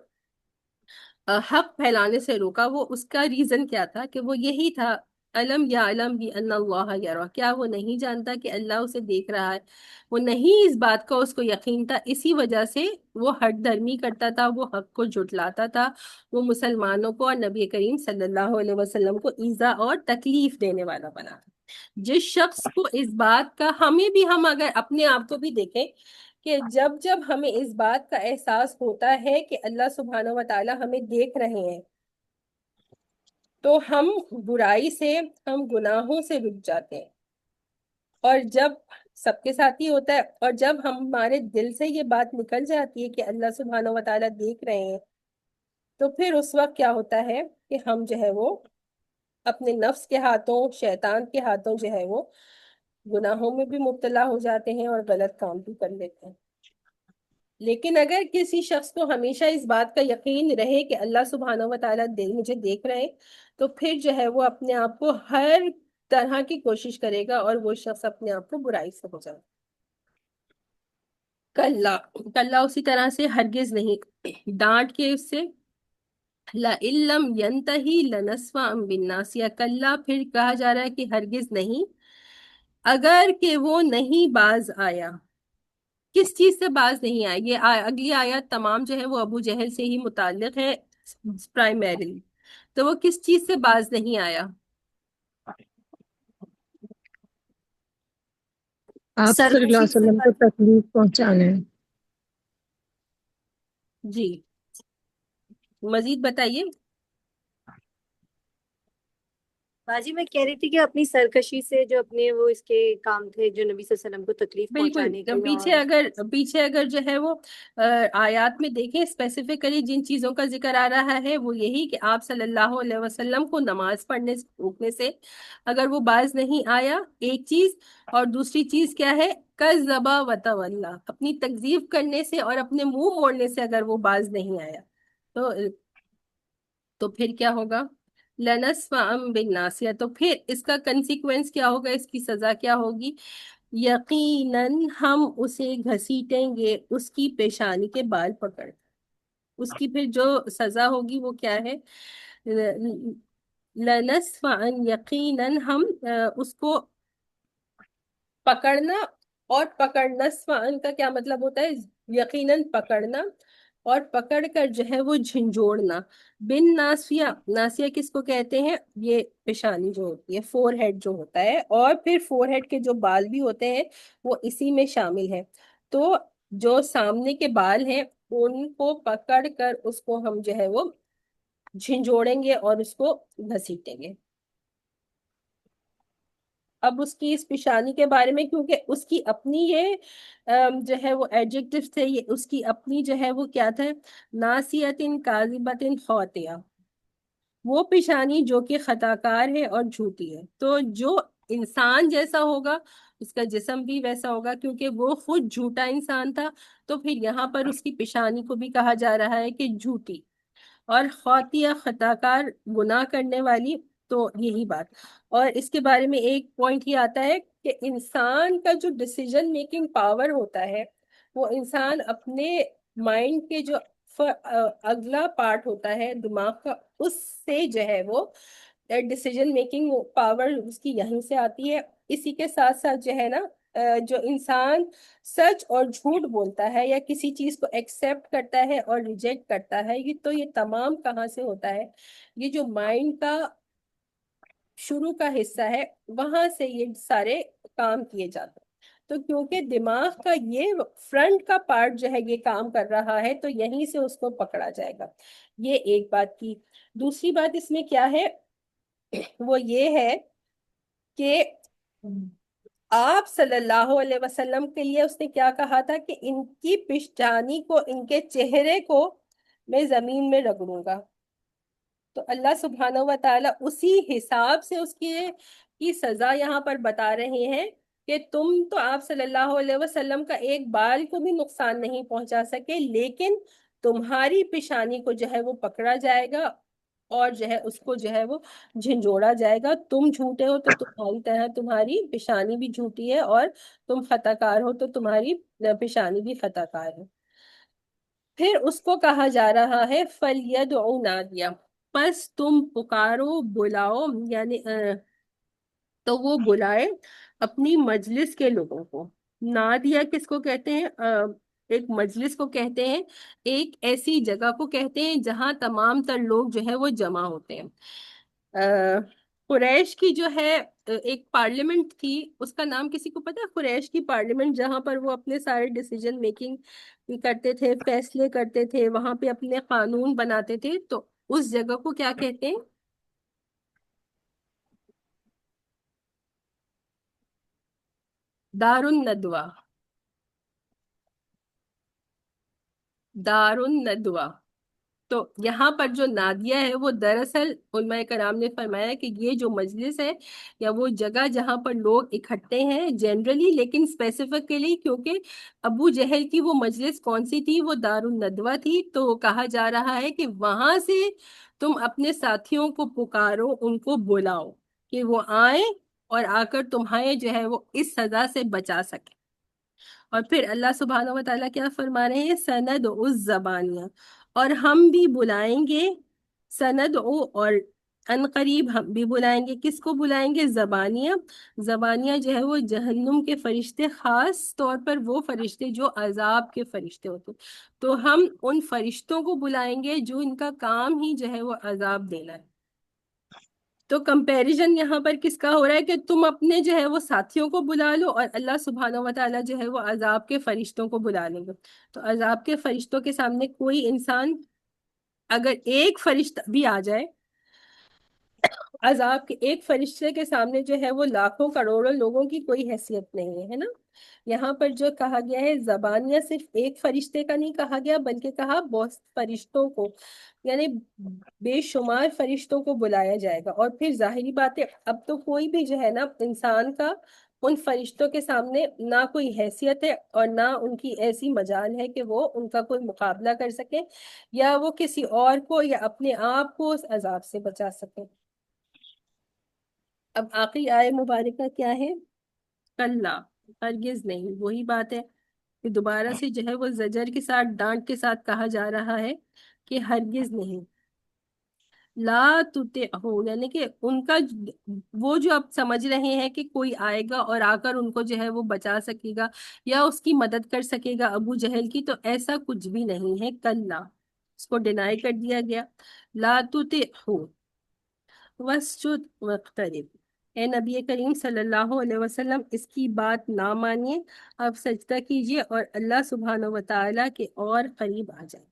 حق پھیلانے سے روکا، وہ اس کا ریزن کیا تھا کہ وہ یہی تھا، علم یا علم بھی ان اللہ یرا، کیا وہ نہیں جانتا کہ اللہ اسے دیکھ رہا ہے؟ وہ نہیں اس بات کا اس کو یقین تھا، اسی وجہ سے وہ ہٹ درمی کرتا تھا، وہ حق کو جھٹلاتا تھا، وہ مسلمانوں کو اور نبی کریم صلی اللہ علیہ وسلم کو ایذا اور تکلیف دینے والا بنا تھا۔ جس شخص کو اس بات کا، ہمیں بھی، ہم اگر اپنے آپ کو بھی دیکھیں کہ جب جب ہمیں اس بات کا احساس ہوتا ہے کہ اللہ سبحانہ و تعالی ہمیں دیکھ رہے ہیں، تو ہم برائی سے، ہم گناہوں سے رک جاتے ہیں۔ اور جب سب کے ساتھ ہی ہوتا ہے، اور جب ہمارے دل سے یہ بات نکل جاتی ہے کہ اللہ سبحانہ و تعالی دیکھ رہے ہیں، تو پھر اس وقت کیا ہوتا ہے کہ ہم جو ہے وہ اپنے نفس کے ہاتھوں، شیطان کے ہاتھوں جو ہے وہ گناہوں میں بھی مبتلا ہو جاتے ہیں اور غلط کام بھی کر لیتے ہیں۔ لیکن اگر کسی شخص کو ہمیشہ اس بات کا یقین رہے کہ اللہ سبحانہ و تعالیٰ مجھے دیکھ رہے ہیں، تو پھر جو ہے وہ اپنے آپ کو ہر طرح کی کوشش کرے گا اور وہ شخص اپنے آپ کو برائی سے بچائے گا۔ کلا، کلا اسی طرح سے ہرگز نہیں، ڈانٹ کے اس سے، لَإِن لَّمْ يَنْتَهِ لَنَسْفَعًا بِالنَّاصِيَةِ، کلا پھر کہا جا رہا ہے کہ ہرگز نہیں، اگر کہ وہ نہیں باز آیا۔ کس چیز سے باز نہیں آیا؟ یہ اگلی آیات تمام جو ہے وہ ابو جہل سے ہی متعلق ہے پرائمریلی، تو وہ کس چیز سے باز نہیں آیا؟ آپ صلی اللہ سرکشی علیہ سے وسلم کو تکلیف پہنچانے۔ جی مزید بتائیے۔ باجی میں کہہ رہی تھی کہ اپنی سرکشی سے جو اپنے وہ اس کے کام تھے جو نبی صلی اللہ علیہ وسلم کو تکلیف پہنچانے کے، بالکل، پیچھے اگر جو ہے وہ آیات میں دیکھیں اسپیسیفکلی جن چیزوں کا ذکر آ رہا ہے وہ یہی کہ آپ صلی اللہ علیہ وسلم کو نماز پڑھنے سے روکنے سے اگر وہ باز نہیں آیا، ایک چیز، اور دوسری چیز کیا ہے؟ کذبا وتولا، اپنی تکذیب کرنے سے اور اپنے منہ موڑنے سے اگر وہ باز نہیں آیا تو پھر کیا ہوگا؟ لَنَسْفَعًا بِالنَّاصِيَةِ، تو پھر اس کا کنسیکوینس کیا ہوگا، اس کی سزا کیا ہوگی؟ یقیناً ہم اسے گھسیٹیں گے اس کی پیشانی کے بال پکڑ، اس کی پھر جو سزا ہوگی وہ کیا ہے؟ لَنَسْفَعًا، یقیناً ہم اس کو پکڑنا، اور پکڑنا سفعن کا کیا مطلب ہوتا ہے؟ یقیناً پکڑنا، اور پکڑ کر جو ہے وہ جھنجھوڑنا۔ بن ناسیہ، ناسیہ کس کو کہتے ہیں؟ یہ پیشانی جو ہوتی ہے، فور ہیڈ جو ہوتا ہے، اور پھر فور ہیڈ کے جو بال بھی ہوتے ہیں وہ اسی میں شامل ہے۔ تو جو سامنے کے بال ہیں ان کو پکڑ کر اس کو ہم جو ہے وہ جھنجھوڑیں گے اور اس کو گھسیٹیں گے۔ اب اس کی اس پیشانی کے بارے میں، کیونکہ اس کی اپنی یہ جو ہے وہ ایڈجیکٹو تھے، یہ اس کی اپنی جو ہے وہ کیا تھا؟ ناسیتن کاذبتن خاطئہ، وہ پیشانی جو کہ خطا کار ہے اور جھوٹی ہے۔ تو جو انسان جیسا ہوگا اس کا جسم بھی ویسا ہوگا، کیونکہ وہ خود جھوٹا انسان تھا، تو پھر یہاں پر اس کی پیشانی کو بھی کہا جا رہا ہے کہ جھوٹی، اور خاطیہ خطا کار، گناہ کرنے والی، تو یہی بات۔ اور اس کے بارے میں ایک پوائنٹ یہ آتا ہے کہ انسان کا جو ڈیسیجن میکنگ پاور ہوتا ہے، وہ انسان اپنے مائنڈ کے جو اگلا پارٹ ہوتا ہے دماغ کا، اس سے جو ہے وہ ڈیسیجن میکنگ پاور اس کی یہیں سے آتی ہے۔ اسی کے ساتھ ساتھ جو ہے نا، جو انسان سچ اور جھوٹ بولتا ہے یا کسی چیز کو ایکسپٹ کرتا ہے اور ریجیکٹ کرتا ہے، یہ تمام کہاں سے ہوتا ہے؟ یہ جو مائنڈ کا شروع کا حصہ ہے وہاں سے یہ سارے کام کیے جاتے ہیں۔ تو کیونکہ دماغ کا یہ فرنٹ کا پارٹ جو ہے یہ کام کر رہا ہے، تو یہیں سے اس کو پکڑا جائے گا۔ یہ ایک بات کی۔ دوسری بات اس میں کیا ہے؟ وہ یہ ہے کہ آپ صلی اللہ علیہ وسلم کے لیے اس نے کیا کہا تھا کہ ان کی پیشانی کو، ان کے چہرے کو میں زمین میں رگڑوں گا۔ تو اللہ سبحانہ و تعالیٰ اسی حساب سے اس کی سزا یہاں پر بتا رہے ہیں کہ تم تو آپ صلی اللہ علیہ وسلم کا ایک بال کو بھی نقصان نہیں پہنچا سکے، لیکن تمہاری پیشانی کو جو ہے وہ پکڑا جائے گا اور جو ہے اس کو جو ہے وہ جھنجھوڑا جائے گا. تم جھوٹے ہو تو تمہاری طرح تمہاری پیشانی بھی جھوٹی ہے، اور تم خطا کار ہو تو تمہاری پیشانی بھی خطا کار ہے. پھر اس کو کہا جا رہا ہے فَلْيَدْعُ نَادِيَهُ، پس تم پکارو، بلاؤ، یعنی تو وہ بلائے اپنی مجلس کے لوگوں کو. نادیہ کس کو کہتے ہیں؟ ایک مجلس کو کہتے ہیں، ایک ایسی جگہ کو کہتے ہیں جہاں تمام تر لوگ جو ہے وہ جمع ہوتے ہیں. قریش کی جو ہے ایک پارلیمنٹ تھی، اس کا نام کسی کو پتا ہے؟ قریش کی پارلیمنٹ، جہاں پر وہ اپنے سارے ڈیسیجن میکنگ کرتے تھے، فیصلے کرتے تھے، وہاں پہ اپنے قانون بناتے تھے. تو اس جگہ کو کیا کہتے ہیں؟ دار الندوہ. دار الندوہ. تو یہاں پر جو نادیہ ہے وہ دراصل علماء کرام نے فرمایا کہ یہ جو مجلس ہے یا وہ جگہ جہاں پر لوگ اکٹھے ہیں جنرلی، لیکن اسپیسیفکلی کیونکہ ابو جہل کی وہ مجلس کون سی تھی؟ وہ دار الندوہ تھی. تو کہا جا رہا ہے کہ وہاں سے تم اپنے ساتھیوں کو پکارو، ان کو بلاؤ کہ وہ آئیں اور آ کر تمہیں جو ہے وہ اس سزا سے بچا سکے. اور پھر اللہ سبحانہ و تعالیٰ کیا فرما رہے ہیں؟ سند اس زبانیہ، اور ہم بھی بلائیں گے. سند اور ان قریب ہم بھی بلائیں گے. کس کو بلائیں گے؟ زبانیہ. زبانیہ جو ہے وہ جہنم کے فرشتے، خاص طور پر وہ فرشتے جو عذاب کے فرشتے ہوتے. تو ہم ان فرشتوں کو بلائیں گے جو ان کا کام ہی جو ہے وہ عذاب دینا ہے. تو کمپیریزن یہاں پر کس کا ہو رہا ہے کہ تم اپنے جو ہے وہ ساتھیوں کو بلا لو، اور اللہ سبحانہ و تعالیٰ جو ہے وہ عذاب کے فرشتوں کو بلا لیں گے. تو عذاب کے فرشتوں کے سامنے کوئی انسان، اگر ایک فرشتہ بھی آ جائے، عذاب کے ایک فرشتے کے سامنے جو ہے وہ لاکھوں کروڑوں لوگوں کی کوئی حیثیت نہیں ہے نا. یہاں پر جو کہا گیا ہے زبانیہ، صرف ایک فرشتے کا نہیں کہا گیا بلکہ کہا بہت فرشتوں کو، یعنی بے شمار فرشتوں کو بلایا جائے گا. اور پھر ظاہری بات ہے اب تو کوئی بھی جو ہے نا انسان کا ان فرشتوں کے سامنے نہ کوئی حیثیت ہے اور نہ ان کی ایسی مجال ہے کہ وہ ان کا کوئی مقابلہ کر سکے یا وہ کسی اور کو یا اپنے آپ کو اس عذاب سے بچا سکے. اب آخری آیت مبارکہ کیا ہے؟ کلا، ہرگز نہیں. وہی بات ہے کہ دوبارہ سے جو ہے وہ زجر کے ساتھ، ڈانٹ کے ساتھ کہا جا رہا ہے کہ ہرگز نہیں. لا تطعہ، یعنی کہ ان کا وہ جو اب سمجھ رہے ہیں کہ کوئی آئے گا اور آ کر ان کو جو ہے وہ بچا سکے گا یا اس کی مدد کر سکے گا ابو جہل کی، تو ایسا کچھ بھی نہیں ہے. کلا، اس کو ڈینائی کر دیا گیا. لا تطعہ واسجد واقترب، اے نبی کریم صلی اللہ علیہ وسلم اس کی بات نہ مانیے، آپ سجدہ کیجئے اور اللہ سبحانہ و تعالیٰ کے اور قریب آ جائیں.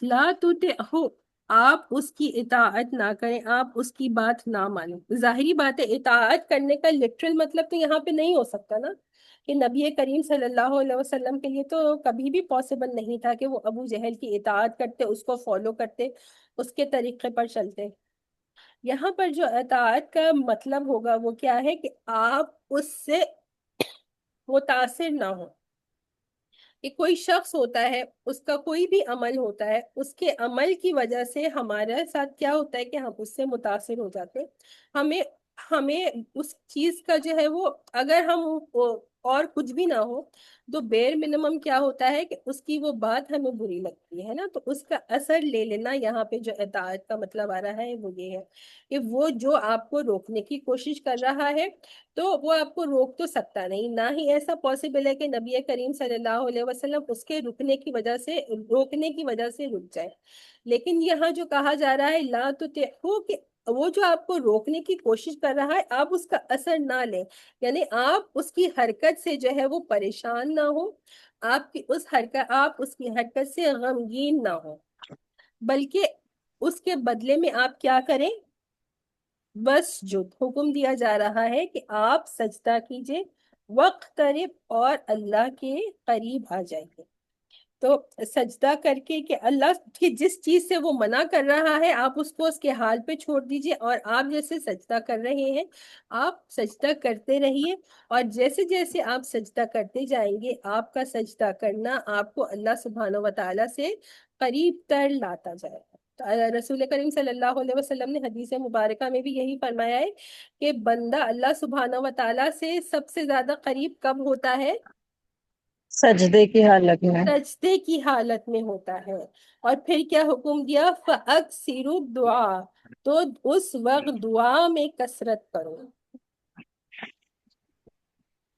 لا تطعہ، آپ اس کی اطاعت نہ کریں، آپ اس کی بات نہ مانیں. ظاہری بات ہے اطاعت کرنے کا لٹرل مطلب تو یہاں پہ نہیں ہو سکتا نا، کہ نبی کریم صلی اللہ علیہ وسلم کے لیے تو کبھی بھی پاسبل نہیں تھا کہ وہ ابو جہل کی اطاعت کرتے، اس کو فالو کرتے، اس کے طریقے پر چلتے. یہاں پر جو اطاعت کا مطلب ہوگا وہ کیا ہے کہ آپ اس سے متاثر نہ ہوں. کہ کوئی شخص ہوتا ہے، اس کا کوئی بھی عمل ہوتا ہے، اس کے عمل کی وجہ سے ہمارے ساتھ کیا ہوتا ہے کہ ہم اس سے متاثر ہو جاتے ہیں. ہمیں ہمیں اس چیز کا جو ہے وہ، اگر ہم اور کچھ بھی نہ ہو تو بیر منیمم کیا ہوتا ہے کہ اس کی وہ بات ہمیں بری لگتی ہے نا، تو اس کا اثر لے لینا. یہاں پہ جو اطاعت کا مطلب آ رہا ہے وہ یہ ہے کہ وہ جو آپ کو روکنے کی کوشش کر رہا ہے تو وہ آپ کو روک تو سکتا نہیں، نہ ہی ایسا پاسبل ہے کہ نبی کریم صلی اللہ علیہ وسلم اس کے روکنے کی وجہ سے رک جائے. لیکن یہاں جو کہا جا رہا ہے لا تطعہ، کہ وہ جو آپ کو روکنے کی کوشش کر رہا ہے آپ اس کا اثر نہ لیں، یعنی آپ اس کی حرکت سے جو ہے وہ پریشان نہ ہو، آپ اس کی حرکت سے غمگین نہ ہو، بلکہ اس کے بدلے میں آپ کیا کریں؟ بس جو حکم دیا جا رہا ہے کہ آپ سجدہ کیجئے، واقترب، اور اللہ کے قریب آ جائیے. تو سجدہ کر کے کہ اللہ کی جس چیز سے وہ منع کر رہا ہے آپ اس کو اس کے حال پہ چھوڑ دیجئے، اور آپ جیسے سجدہ کر رہے ہیں آپ سجدہ کرتے رہیے، اور جیسے جیسے آپ سجدہ کرتے جائیں گے آپ کا سجدہ کرنا آپ کو اللہ سبحانہ و تعالیٰ سے قریب تر لاتا جائے گا۔ رسول کریم صلی اللہ علیہ وسلم نے حدیث مبارکہ میں بھی یہی فرمایا ہے کہ بندہ اللہ سبحانہ و تعالیٰ سے سب سے زیادہ قریب کب ہوتا ہے؟ سجدے کی حالت میں۔ سجدے کی حالت میں ہوتا ہے۔ اور پھر کیا حکم دیا؟ فَأَكْثِرُوا الدُّعَاء، تو اس وقت دعا میں کثرت کرو۔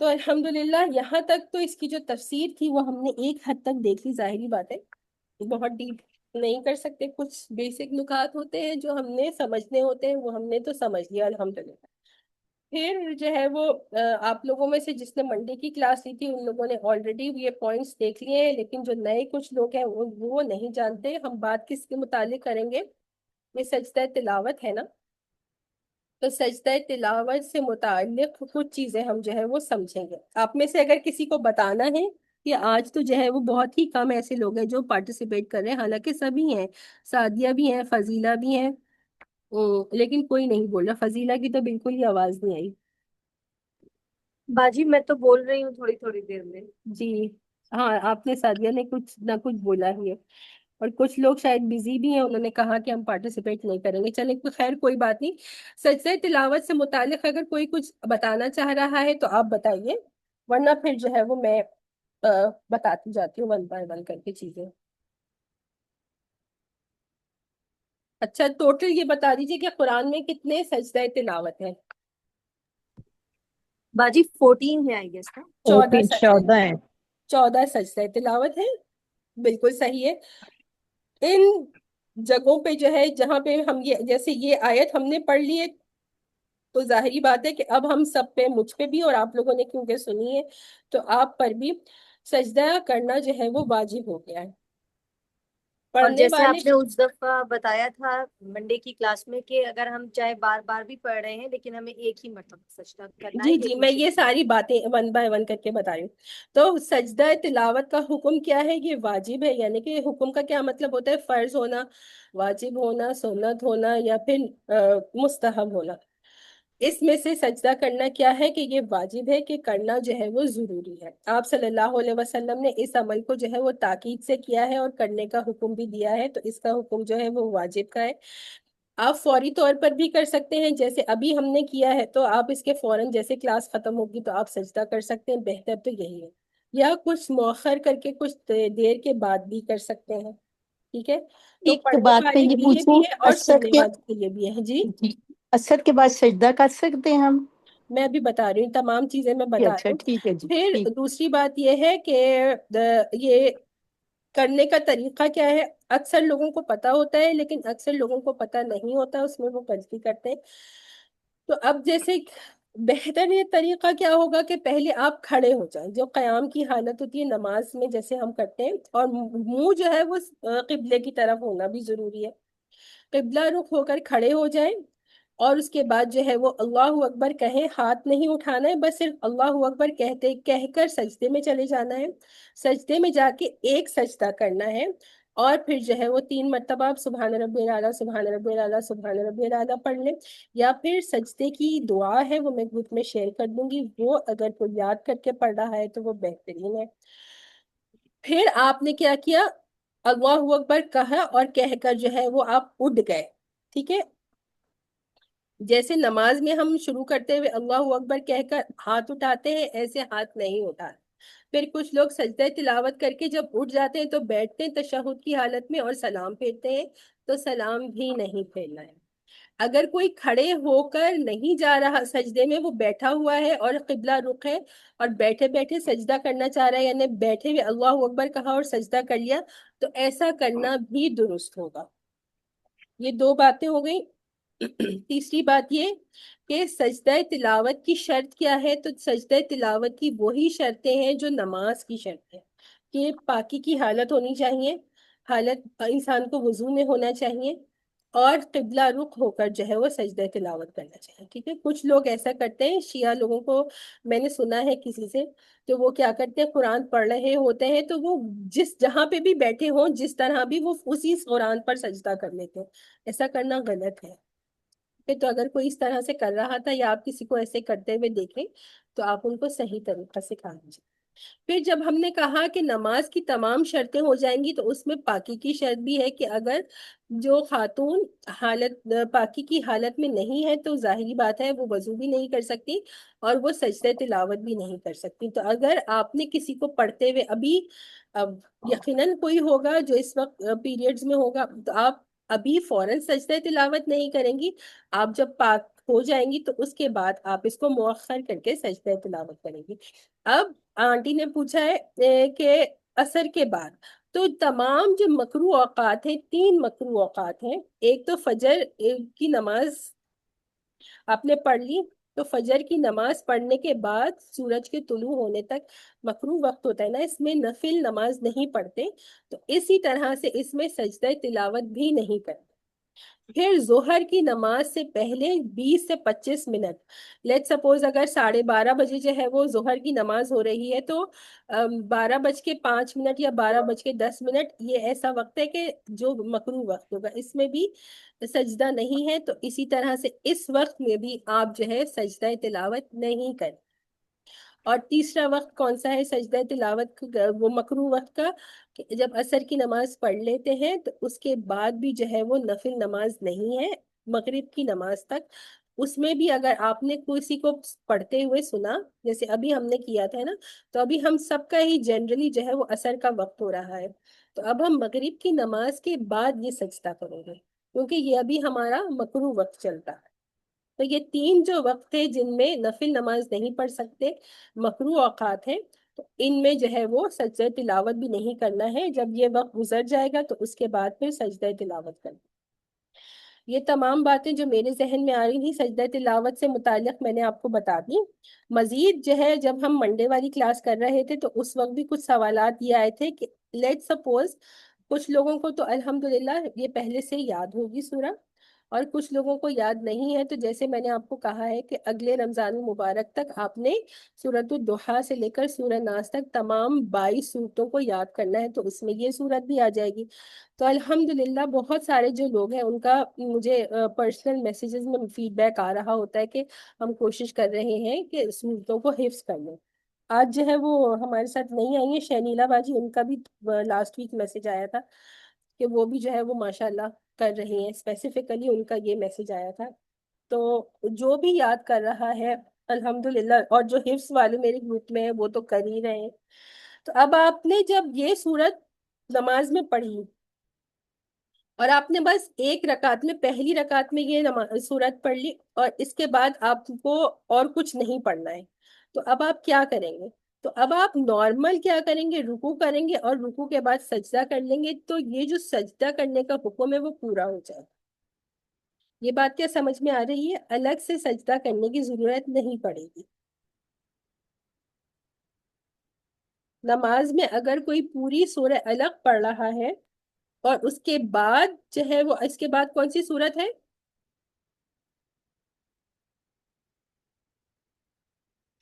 تو الحمدللہ یہاں تک تو اس کی جو تفسیر تھی وہ ہم نے ایک حد تک دیکھ لی، ظاہری بات ہے بہت ڈیپ نہیں کر سکتے، کچھ بیسک نکات ہوتے ہیں جو ہم نے سمجھنے ہوتے ہیں، وہ ہم نے تو سمجھ لیا الحمدللہ۔ پھر جو ہے وہ آپ لوگوں میں سے جس نے منڈے کی کلاس لی تھی ان لوگوں نے آلریڈی یہ پوائنٹس دیکھ لیے ہیں، لیکن جو نئے کچھ لوگ ہیں وہ نہیں جانتے۔ ہم بات کس کے متعلق کریں گے؟ یہ سجدہ تلاوت ہے نا، تو سجدہ تلاوت سے متعلق کچھ چیزیں ہم جو ہے وہ سمجھیں گے۔ آپ میں سے اگر کسی کو بتانا ہے کہ آج تو جو ہے وہ بہت ہی کم ایسے لوگ ہیں جو پارٹیسپیٹ کر رہے ہیں، حالانکہ سبھی ہیں، سعدیہ بھی ہیں، فضیلہ بھی ہیں، لیکن کوئی نہیں بول رہا۔ فضیلہ کی تو بالکل ہی آواز نہیں آئی۔ باجی میں تو بول رہی ہوں تھوڑی تھوڑی دیر میں۔ جی ہاں، آپ نے سعدیہ نے کچھ نہ کچھ بولا ہی ہے، اور کچھ لوگ شاید بزی بھی ہیں، انہوں نے کہا کہ ہم پارٹیسپیٹ نہیں کریں گے۔ چلیں خیر کوئی بات نہیں۔ سجدہ تلاوت سے متعلق اگر کوئی کچھ بتانا چاہ رہا ہے تو آپ بتائیے، ورنہ پھر جو ہے وہ میں بتاتی جاتی ہوں ون بائی ون کر کے چیزیں۔ اچھا ٹوٹل یہ بتا دیجیے کہ قرآن میں کتنے سجدہ تلاوت ہیں؟ باجی 14 ہے آئی گیس نا۔ 14 سجدہ، 14 ہیں۔ 14 سجدہ تلاوت ہے، بالکل صحیح ہے۔ ان جگہوں پہ جو ہے جہاں پہ ہم جیسے یہ آیت ہم نے پڑھ لی ہے تو ظاہری بات ہے کہ اب ہم سب پہ، مجھ پہ بھی اور آپ لوگوں نے کیونکہ سنی ہے تو آپ پر بھی سجدہ کرنا جو ہے وہ واجب ہو گیا ہے۔ اور پڑھنے جیسے والے، آپ نے اس دفعہ بتایا تھا منڈے کی کلاس میں کہ اگر ہم چاہے بار بار بھی پڑھ رہے ہیں لیکن ہمیں ایک ہی مرتبہ سجدہ کرنا ہے، جی ایک میں یہ مشق ساری باتیں ون بائی ون کر کے بتا رہی ہوں۔ تو سجدہ تلاوت کا حکم کیا ہے؟ یہ واجب ہے، یعنی کہ حکم کا کیا مطلب ہوتا ہے؟ فرض ہونا، واجب ہونا، سنت ہونا، یا پھر مستحب ہونا۔ اس میں سے سجدہ کرنا کیا ہے کہ یہ واجب ہے، کہ کرنا جو ہے وہ ضروری ہے۔ آپ صلی اللہ علیہ وسلم نے اس عمل کو جو ہے وہ تاکید سے کیا ہے اور کرنے کا حکم بھی دیا ہے، تو اس کا حکم جو ہے وہ واجب کا ہے۔ آپ فوری طور پر بھی کر سکتے ہیں، جیسے ابھی ہم نے کیا ہے تو آپ اس کے فوراً جیسے کلاس ختم ہوگی تو آپ سجدہ کر سکتے ہیں، بہتر تو یہی ہے، یا کچھ مؤخر کر کے کچھ دیر کے بعد بھی کر سکتے ہیں، ٹھیک ہے؟ تو ایک پڑھنے بات میں والے یہ کے لیے بھی پوچھوں، ہے اور اثر سننے کے والے کے لیے بھی ہے۔ جی اثر کے بعد سجدہ کر سکتے ہیں ہم؟ میں ابھی بتا رہی ہوں، تمام چیزیں میں بتا اچھا رہی ہوں۔ ٹھیک ہے جی، پھر ٹھیک۔ دوسری بات یہ ہے کہ یہ کرنے کا طریقہ کیا ہے؟ اکثر لوگوں کو پتا ہوتا ہے لیکن اکثر لوگوں کو پتا نہیں ہوتا، اس میں وہ غلطی کرتے ہیں۔ تو اب جیسے بہتر یہ طریقہ کیا ہوگا کہ پہلے آپ کھڑے ہو جائیں، جو قیام کی حالت ہوتی ہے نماز میں جیسے ہم کرتے ہیں، اور منہ جو ہے وہ قبلے کی طرف ہونا بھی ضروری ہے۔ قبلہ رخ ہو کر کھڑے ہو جائیں، اور اس کے بعد جو ہے وہ اللہ اکبر کہیں، ہاتھ نہیں اٹھانا ہے، بس صرف اللہ اکبر کہہ کر سجدے میں چلے جانا ہے۔ سجدے میں جا کے ایک سجدہ کرنا ہے، اور پھر جو ہے وہ 3 مرتبہ آپ سبحان ربی الاعلیٰ، سبحان ربی الاعلیٰ، سبحان ربی الاعلیٰ پڑھ لیں، یا پھر سجدے کی دعا ہے وہ میں گروپ میں شیئر کر دوں گی، وہ اگر کوئی یاد کر کے پڑھ رہا ہے تو وہ بہترین ہے۔ پھر آپ نے کیا کیا؟ اللہ اکبر کہا اور کہہ کر جو ہے وہ آپ اٹھ گئے، ٹھیک ہے؟ جیسے نماز میں ہم شروع کرتے ہوئے اللہ اکبر کہہ کر ہاتھ اٹھاتے ہیں، ایسے ہاتھ نہیں اٹھاتے۔ پھر کچھ لوگ سجدہ تلاوت کر کے جب اٹھ جاتے ہیں تو بیٹھتے ہیں تشہد کی حالت میں اور سلام پھیرتے ہیں، تو سلام بھی نہیں پھیرنا ہے۔ اگر کوئی کھڑے ہو کر نہیں جا رہا سجدے میں، وہ بیٹھا ہوا ہے اور قبلہ رخ ہے اور بیٹھے بیٹھے سجدہ کرنا چاہ رہا ہے، یعنی بیٹھے ہوئے اللہ اکبر کہا اور سجدہ کر لیا، تو ایسا کرنا بھی درست ہوگا۔ یہ 2 باتیں ہو گئی۔ تیسری بات یہ کہ سجدہ تلاوت کی شرط کیا ہے؟ تو سجدہ تلاوت کی وہی شرطیں ہیں جو نماز کی شرط ہے، کہ پاکی کی حالت ہونی چاہیے، حالت انسان کو وضو میں ہونا چاہیے، اور قبلہ رخ ہو کر جو ہے وہ سجدہ تلاوت کرنا چاہیے. ٹھیک ہے. کچھ لوگ ایسا کرتے ہیں شیعہ لوگوں کو میں نے سنا ہے کسی سے کہ وہ کیا کرتے ہیں قرآن پڑھ رہے ہوتے ہیں تو وہ جہاں پہ بھی بیٹھے ہوں جس طرح بھی وہ اسی قرآن پر سجدہ کر لیتے ہیں. ایسا کرنا غلط ہے. تو اگر کوئی اس طرح سے کر رہا تھا یا آپ کسی کو ایسے کرتے ہوئے دیکھیں تو آپ ان کو صحیح طریقہ سکھا دیجیے. پھر جب ہم نے کہا کہ نماز کی تمام شرطیں ہو جائیں گی تو اس میں پاکی کی شرط بھی ہے کہ اگر جو خاتون پاکی کی حالت میں نہیں ہے تو ظاہری بات ہے وہ وضو بھی نہیں کر سکتی اور وہ سجدہ تلاوت بھی نہیں کر سکتی. تو اگر آپ نے کسی کو پڑھتے ہوئے اب یقیناً کوئی ہوگا جو اس وقت پیریڈز میں ہوگا تو آپ ابھی فوراً سجدہ تلاوت نہیں کریں گی. آپ جب پاک ہو جائیں گی تو اس کے بعد آپ اس کو مؤخر کر کے سجدہ تلاوت کریں گی. اب آنٹی نے پوچھا ہے کہ عصر کے بعد تو تمام جو مکروہ اوقات ہیں 3 مکروہ اوقات ہیں. ایک تو فجر کی نماز آپ نے پڑھ لی تو فجر کی نماز پڑھنے کے بعد سورج کے طلوع ہونے تک مکروہ وقت ہوتا ہے نا اس میں نفل نماز نہیں پڑھتے تو اسی طرح سے اس میں سجدہ تلاوت بھی نہیں کرتے. پھر ظہر کی نماز سے پہلے 20 سے 25 منٹ لیٹ سپوز اگر 12:30 بجے جو ہے وہ ظہر کی نماز ہو رہی ہے تو 12:05 یا 12:10 یہ ایسا وقت ہے کہ جو مکروہ وقت ہوگا اس میں بھی سجدہ نہیں ہے. تو اسی طرح سے اس وقت میں بھی آپ جو ہے سجدہ تلاوت نہیں کریں. اور تیسرا وقت کون سا ہے سجدہ تلاوت وہ مکروہ وقت کا کہ جب عصر کی نماز پڑھ لیتے ہیں تو اس کے بعد بھی جو ہے وہ نفل نماز نہیں ہے مغرب کی نماز تک. اس میں بھی اگر آپ نے کسی کو پڑھتے ہوئے سنا جیسے ابھی ہم نے کیا تھا نا تو ابھی ہم سب کا ہی جنرلی جو ہے وہ عصر کا وقت ہو رہا ہے تو اب ہم مغرب کی نماز کے بعد یہ سجدہ کریں گے کیونکہ یہ ابھی ہمارا مکروہ وقت چلتا ہے. تو یہ 3 جو وقت تھے جن میں نفل نماز نہیں پڑھ سکتے مکروہ اوقات ہیں تو ان میں جو ہے وہ سجدہ تلاوت بھی نہیں کرنا ہے. جب یہ وقت گزر جائے گا تو اس کے بعد پھر سجدہ تلاوت کرنا. یہ تمام باتیں جو میرے ذہن میں آ رہی تھی سجدہ تلاوت سے متعلق میں نے آپ کو بتا دی. مزید جو ہے جب ہم منڈے والی کلاس کر رہے تھے تو اس وقت بھی کچھ سوالات یہ آئے تھے کہ لیٹ سپوز کچھ لوگوں کو تو الحمدللہ یہ پہلے سے یاد ہوگی سورہ اور کچھ لوگوں کو یاد نہیں ہے تو جیسے میں نے آپ کو کہا ہے کہ اگلے رمضان المبارک تک آپ نے سورۃ الضحیٰ سے لے کر سورہ ناس تک تمام 22 سورتوں کو یاد کرنا ہے تو اس میں یہ سورت بھی آ جائے گی. تو الحمدللہ بہت سارے جو لوگ ہیں ان کا مجھے پرسنل میسیجز میں فیڈ بیک آ رہا ہوتا ہے کہ ہم کوشش کر رہے ہیں کہ سورتوں کو حفظ کر لیں. آج جو ہے وہ ہمارے ساتھ نہیں آئی ہیں شہنیلا باجی ان کا بھی لاسٹ ویک میسج آیا تھا کہ وہ بھی جو ہے وہ ماشاءاللہ کر رہی ہیں. اسپیسیفکلی ان کا یہ میسج آیا تھا. تو جو بھی یاد کر رہا ہے الحمدللہ اور جو حفظ والے میرے گروپ میں ہیں وہ تو کر ہی رہے ہیں. تو اب آپ نے جب یہ سورت نماز میں پڑھی اور آپ نے بس ایک رکعت میں پہلی رکعت میں یہ سورت پڑھ لی اور اس کے بعد آپ کو اور کچھ نہیں پڑھنا ہے تو اب آپ کیا کریں گے؟ تو اب آپ نارمل کیا کریں گے رکوع کریں گے اور رکوع کے بعد سجدہ کر لیں گے تو یہ جو سجدہ کرنے کا حکم ہے وہ پورا ہو جائے گا. یہ بات کیا سمجھ میں آ رہی ہے؟ الگ سے سجدہ کرنے کی ضرورت نہیں پڑے گی. نماز میں اگر کوئی پوری سورہ الگ پڑھ رہا ہے اور اس کے بعد جو ہے وہ اس کے بعد کون سی سورت ہے؟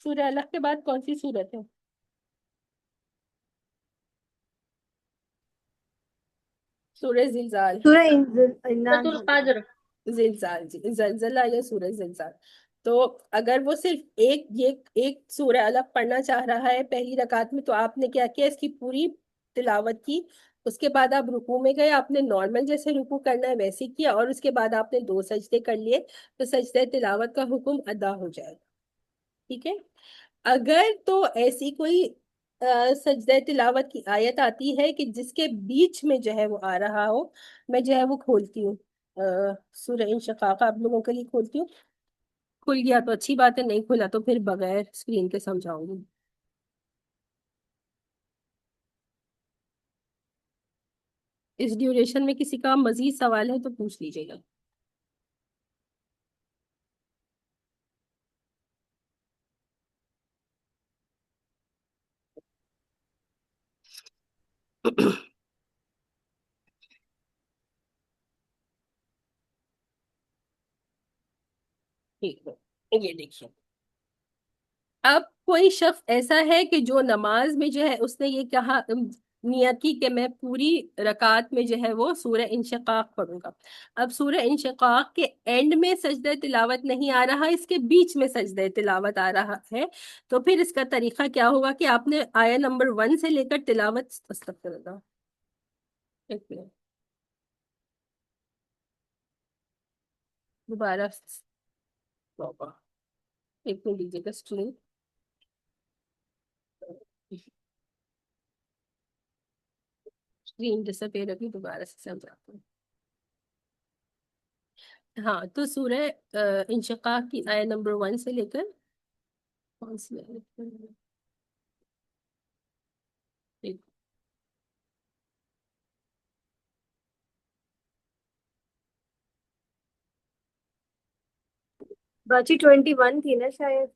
سورہ الگ کے بعد کون سی سورت ہے؟ سورہ زلزال. سورہ سورۃ القدر. زلزال جی زلزلہ یا سورہ زلزال. تو اگر وہ صرف ایک سورہ الگ پڑھنا چاہ رہا ہے پہلی رکعت میں تو آپ نے کیا کیا اس کی پوری تلاوت کی. اس کے بعد آپ رکوع میں گئے آپ نے نارمل جیسے رکوع کرنا ہے ویسے کیا اور اس کے بعد آپ نے 2 سجدے کر لیے تو سجدہ تلاوت کا حکم ادا ہو جائے گا. ٹھیک ہے. اگر تو ایسی کوئی سجدہ تلاوت کی آیت آتی ہے کہ جس کے بیچ میں جو ہے وہ آ رہا ہو میں جو ہے وہ کھولتی ہوں سورہ انشقاق آپ لوگوں کے لیے کھولتی ہوں. کھل گیا تو اچھی بات ہے نہیں کھلا تو پھر بغیر اسکرین کے سمجھاؤں گی. اس ڈیوریشن میں کسی کا مزید سوال ہے تو پوچھ لیجیے گا. ٹھیک ہے، یہ دیکھیے اب کوئی شخص ایسا ہے کہ جو نماز میں جو ہے اس نے یہ کہا نیت کی کہ میں پوری رکعت میں جو ہے وہ سورہ انشقاق پڑھوں گا. اب سورہ انشقاق کے اینڈ میں سجدہ تلاوت نہیں آ رہا، اس کے بیچ میں سجدہ تلاوت آ رہا ہے. تو پھر اس کا طریقہ کیا ہوگا کہ آپ نے آیا نمبر 1 سے لے کر تلاوت، استغفر اللہ، ایک منٹ دوبارہ، توبہ، ایک منٹ دیجیے گا اسکرین، اسکرین ڈسپیئر ابھی دوبارہ سے سمجھاتا ہوں. ہاں تو سورہ انشقاق کی آیت نمبر 1 سے لے کر کون سی آیت؟ ایک- باجی 21 تھی نا شاید.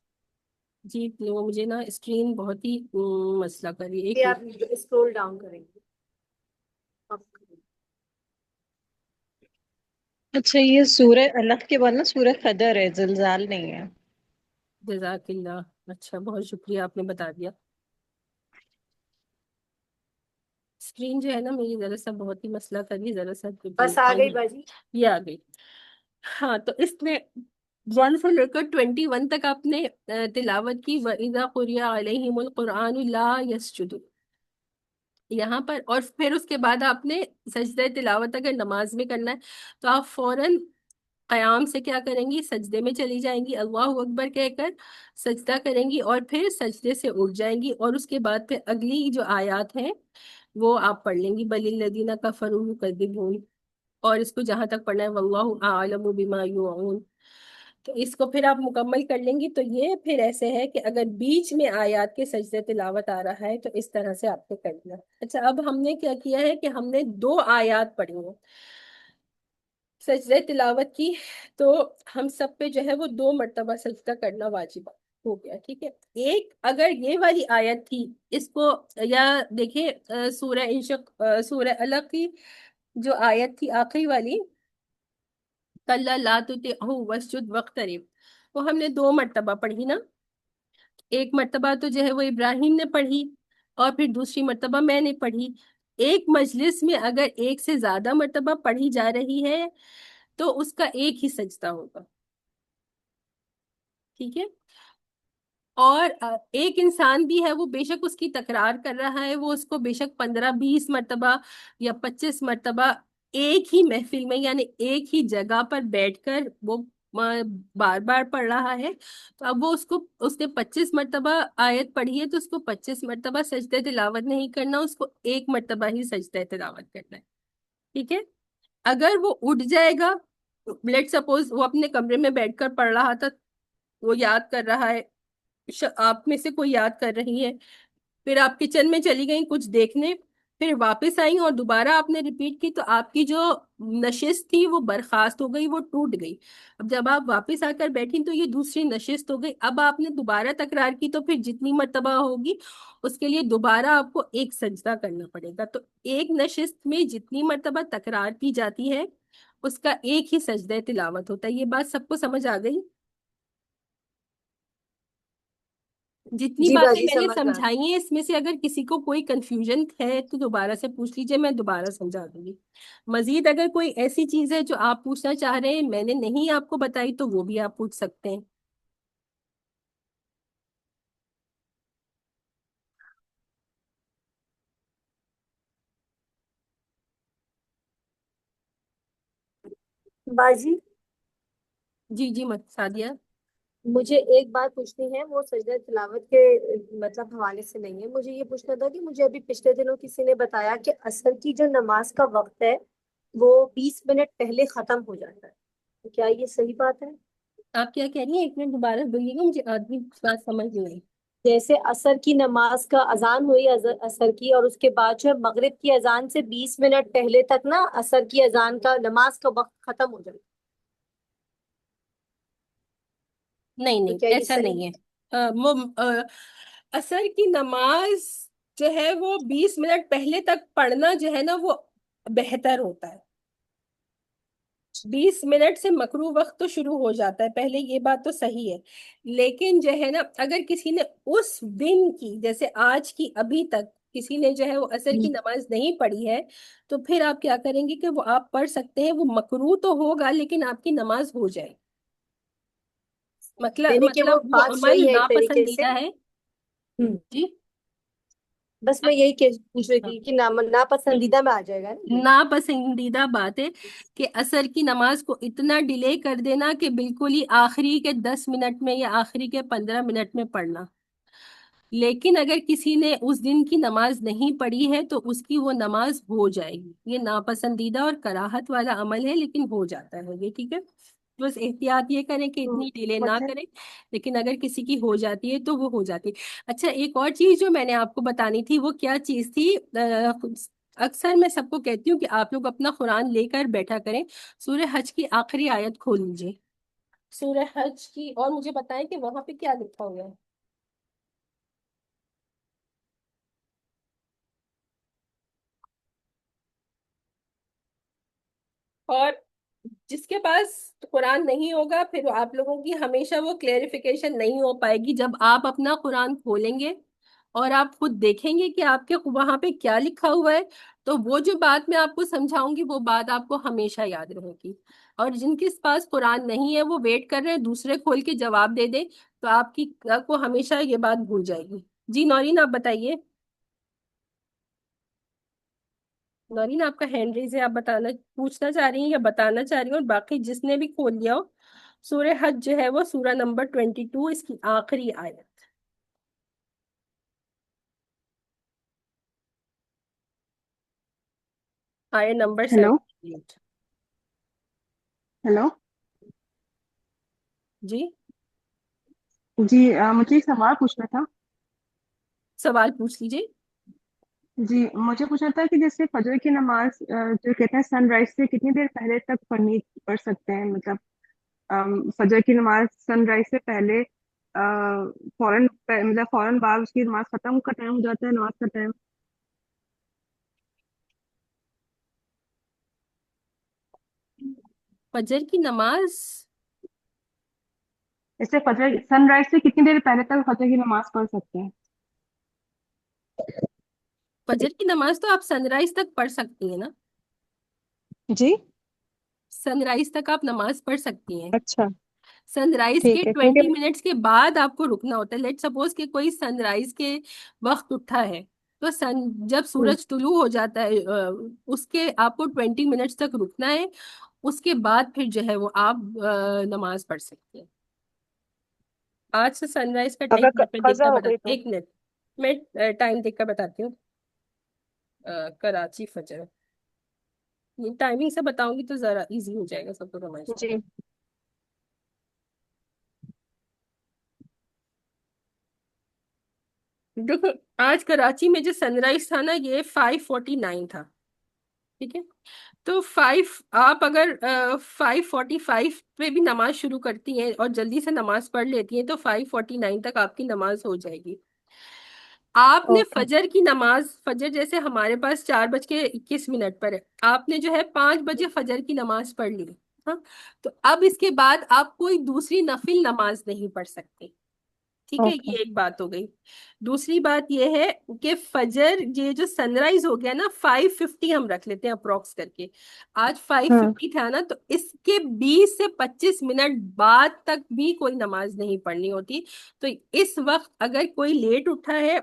جی وہ مجھے نا اسکرین بہت ہی مسئلہ کر رہی ہے، ایک یہ آپ اسکرول ڈاؤن کریں گے. اچھا یہ سورہ الگ کے بعد نا سورہ قدر ہے، زلزال نہیں ہے. جزاک اللہ، اچھا بہت شکریہ آپ نے بتا دیا. اسکرین جو ہے نا میری ذرا سا بہت ہی مسئلہ کر رہی ہے، ذرا سا بس آ گئی باجی. یہ آ گئی. ہاں تو اس میں 1 سے لے کر 21 تک آپ نے تلاوت کی. وَإِذَا قُرِئَ عَلَيْهِمُ الْقُرْآنُ لَا يَسْجُدُونَ یہاں پر، اور پھر اس کے بعد آپ نے سجدہ تلاوت اگر نماز میں کرنا ہے تو آپ فوراً قیام سے کیا کریں گی، سجدے میں چلی جائیں گی، اللہ اکبر کہہ کر سجدہ کریں گی اور پھر سجدے سے اٹھ جائیں گی، اور اس کے بعد پھر اگلی جو آیات ہیں وہ آپ پڑھ لیں گی. بَلِ الَّذِينَ كَفَرُوا يُكَذِّبُونَ، اور اس کو جہاں تک پڑھنا ہے واللہ اعلم بما یوعون، تو اس کو پھر آپ مکمل کر لیں گی. تو یہ پھر ایسے ہے کہ اگر بیچ میں آیات کے سجدے تلاوت آ رہا ہے تو اس طرح سے آپ کو کرنا. اچھا اب ہم نے کیا کیا ہے کہ ہم نے 2 آیات پڑھی ہیں سجدہ تلاوت کی، تو ہم سب پہ جو ہے وہ 2 مرتبہ سجدہ کرنا واجب ہو گیا. ٹھیک ہے، ایک اگر یہ والی آیت تھی اس کو، یا دیکھیں سورہ الگ کی جو آیت تھی آخری والی کَلَّا لَا تُطِعْهُ وَاسْجُدْ وَاقْتَرِب، وہ ہم نے 2 مرتبہ پڑھی نا. ایک مرتبہ تو جو ہے وہ ابراہیم نے پڑھی اور پھر دوسری مرتبہ میں نے پڑھی. ایک مجلس میں اگر ایک سے زیادہ مرتبہ پڑھی جا رہی ہے تو اس کا ایک ہی سجدہ ہوگا. ٹھیک ہے، اور ایک انسان بھی ہے وہ بے شک اس کی تکرار کر رہا ہے، وہ اس کو بے شک 15-20 مرتبہ یا 25 مرتبہ ایک ہی محفل میں یعنی ایک ہی جگہ پر بیٹھ کر وہ بار بار پڑھ رہا ہے. تو اب وہ اس نے 25 مرتبہ آیت پڑھی ہے تو اس کو 25 مرتبہ سجدہ تلاوت نہیں کرنا، اس کو ایک مرتبہ ہی سجدہ تلاوت کرنا ہے. ٹھیک ہے، اگر وہ اٹھ جائے گا، لیٹ سپوز وہ اپنے کمرے میں بیٹھ کر پڑھ رہا تھا، وہ یاد کر رہا ہے، آپ میں سے کوئی یاد کر رہی ہے، پھر آپ کچن میں چلی گئیں کچھ دیکھنے، پھر واپس آئیں اور دوبارہ آپ نے ریپیٹ کی، تو آپ کی جو نشست تھی وہ برخاست ہو گئی، وہ ٹوٹ گئی. اب جب آپ واپس آ کر بیٹھی تو یہ دوسری نشست ہو گئی. اب آپ نے دوبارہ تکرار کی تو پھر جتنی مرتبہ ہوگی اس کے لیے دوبارہ آپ کو ایک سجدہ کرنا پڑے گا. تو ایک نشست میں جتنی مرتبہ تکرار کی جاتی ہے اس کا ایک ہی سجدہ تلاوت ہوتا ہے. یہ بات سب کو سمجھ آ گئی؟ جتنی جی باتیں باجی میں نے سمجھ گئے. سمجھائی ہیں اس میں سے اگر کسی کو کوئی کنفیوژن ہے تو دوبارہ سے پوچھ لیجئے، میں دوبارہ سمجھا دوں گی. مزید اگر کوئی ایسی چیز ہے جو آپ پوچھنا چاہ رہے ہیں میں نے نہیں آپ کو بتائی تو وہ بھی آپ پوچھ سکتے ہیں. باجی جی جی سعدیہ. مجھے ایک بات پوچھنی ہے، وہ سجدہ تلاوت کے مطلب حوالے سے نہیں ہے. مجھے یہ پوچھنا تھا کہ مجھے ابھی پچھلے دنوں کسی نے بتایا کہ عصر کی جو نماز کا وقت ہے وہ 20 منٹ پہلے ختم ہو جاتا ہے. تو کیا یہ صحیح بات ہے؟ آپ کیا کہہ رہی ہیں؟ ایک منٹ دوبارہ بولیے گا، مجھے آدمی بات سمجھ نہیں آئی. جیسے عصر کی نماز کا اذان ہوئی عصر کی، اور اس کے بعد جو ہے مغرب کی اذان سے 20 منٹ پہلے تک نا عصر کی اذان کا نماز کا وقت ختم ہو جاتا ہے. نہیں تو نہیں کیا یہ ایسا صحیح؟ نہیں ہے. وہ عصر کی نماز جو ہے وہ 20 منٹ پہلے تک پڑھنا جو ہے نا وہ بہتر ہوتا ہے. 20 منٹ سے مکروہ وقت تو شروع ہو جاتا ہے، پہلے یہ بات تو صحیح ہے، لیکن جو ہے نا اگر کسی نے اس دن کی، جیسے آج کی ابھی تک کسی نے جو ہے وہ عصر کی نماز نہیں پڑھی ہے، تو پھر آپ کیا کریں گے کہ وہ آپ پڑھ سکتے ہیں، وہ مکروہ تو ہوگا لیکن آپ کی نماز ہو جائے، یعنی کہ وہ وہ بات عمل صحیح ہے ایک طریقے سے. ناپسندیدہ ہے. جی بس میں یہی پوچھ رہی تھی کہ ناپسندیدہ میں آ جائے گا نا. ناپسندیدہ بات ہے کہ عصر کی نماز کو اتنا ڈیلے کر دینا کہ بالکل ہی آخری کے 10 منٹ میں یا آخری کے 15 منٹ میں پڑھنا. لیکن اگر کسی نے اس دن کی نماز نہیں پڑھی ہے تو اس کی وہ نماز ہو جائے گی. یہ ناپسندیدہ اور کراہت والا عمل ہے لیکن ہو جاتا ہے یہ، ٹھیک ہے. بس احتیاط یہ کریں کہ اتنی ڈیلے نہ کریں، لیکن اگر کسی کی ہو جاتی ہے تو وہ ہو جاتی ہے. اچھا، ایک اور چیز جو میں نے آپ کو بتانی تھی وہ کیا چیز تھی؟ اکثر میں سب کو کہتی ہوں کہ آپ لوگ اپنا قرآن لے کر بیٹھا کریں. سورہ حج کی آخری آیت کھول لیجیے، سورہ حج کی، اور مجھے بتائیں کہ وہاں پہ کیا لکھا ہوا ہے. اور جس کے پاس قرآن نہیں ہوگا پھر آپ لوگوں کی ہمیشہ وہ کلیریفیکیشن نہیں ہو پائے گی. جب آپ اپنا قرآن کھولیں گے اور آپ خود دیکھیں گے کہ آپ کے وہاں پہ کیا لکھا ہوا ہے، تو وہ جو بات میں آپ کو سمجھاؤں گی وہ بات آپ کو ہمیشہ یاد رہے گی. اور جن کے پاس قرآن نہیں ہے وہ ویٹ کر رہے ہیں دوسرے کھول کے جواب دے دیں، تو آپ کو ہمیشہ یہ بات بھول جائے گی. جی نورین، آپ بتائیے. نورین، آپ کا ہینڈ ریز ہے، آپ پوچھنا چاہ رہی ہیں یا بتانا چاہ رہی ہیں؟ اور باقی جس نے بھی کھول لیا ہو، سورہ حج جو ہے وہ سورہ نمبر 22، اس کی آخری آیت، آیت نمبر ہیلو 78. ہیلو جی جی مجھے ایک سوال پوچھنا تھا. سوال پوچھ لیجیے. جی مجھے پوچھنا تھا کہ جیسے فجر کی نماز جو کہتے ہیں سن رائز سے کتنی دیر پہلے تک پڑھ سکتے ہیں؟ مطلب فجر کی نماز سن رائز سے پہلے فوراً بعد اس کی نماز ختم کا ٹائم ہو جاتا ہے، نماز کا ٹائم. فجر کی نماز جیسے فجر سن رائز سے کتنی دیر پہلے تک فجر کی نماز پڑھ سکتے ہیں؟ فجر کی نماز تو آپ سن رائز تک پڑھ سکتی ہیں نا، جی سن رائز تک آپ نماز پڑھ سکتی ہیں. اچھا سن رائز کے ٹھیک ہے 20 منٹس کے بعد آپ کو رکنا ہوتا ہے. لیٹ سپوز کہ کوئی سن رائز کے وقت اٹھا ہے، تو جب سورج طلوع ہو جاتا ہے اس کے آپ کو 20 منٹس تک رکنا ہے. اس کے بعد پھر جو ہے وہ آپ نماز پڑھ سکتے ہیں. آج سے سن رائز کا ٹائم اگر میں دیکھ قضا کر ہو گئی بتاتی تو؟ ایک منٹ، میں ٹائم دیکھ کر بتاتی ہوں. کراچی فجر، یہ ٹائمنگ سے بتاؤں گی تو ذرا ایزی ہو جائے گا سب کو سمجھنا. جی دیکھو، آج کراچی میں جو سن رائز تھا نا یہ 5:49 تھا، ٹھیک ہے. تو آپ اگر 5:45 پہ بھی نماز شروع کرتی ہیں اور جلدی سے نماز پڑھ لیتی ہیں تو 5:49 تک آپ کی نماز ہو جائے گی. آپ نے اوکے فجر کی نماز، فجر جیسے ہمارے پاس 4:21 پر ہے، آپ نے جو ہے 5 بجے فجر کی نماز پڑھ لی. ہاں، تو اب اس کے بعد آپ کوئی دوسری نفل نماز نہیں پڑھ سکتے. ٹھیک ہے، اوکے یہ ایک بات ہو گئی. دوسری بات یہ ہے کہ فجر یہ جو سن رائز ہو گیا نا 5:50 ہم رکھ لیتے ہیں اپروکس کر کے، آج 5:50 تھا نا، تو اس کے 20 سے 25 منٹ بعد تک بھی کوئی نماز نہیں پڑھنی ہوتی. تو اس وقت اگر کوئی لیٹ اٹھا ہے،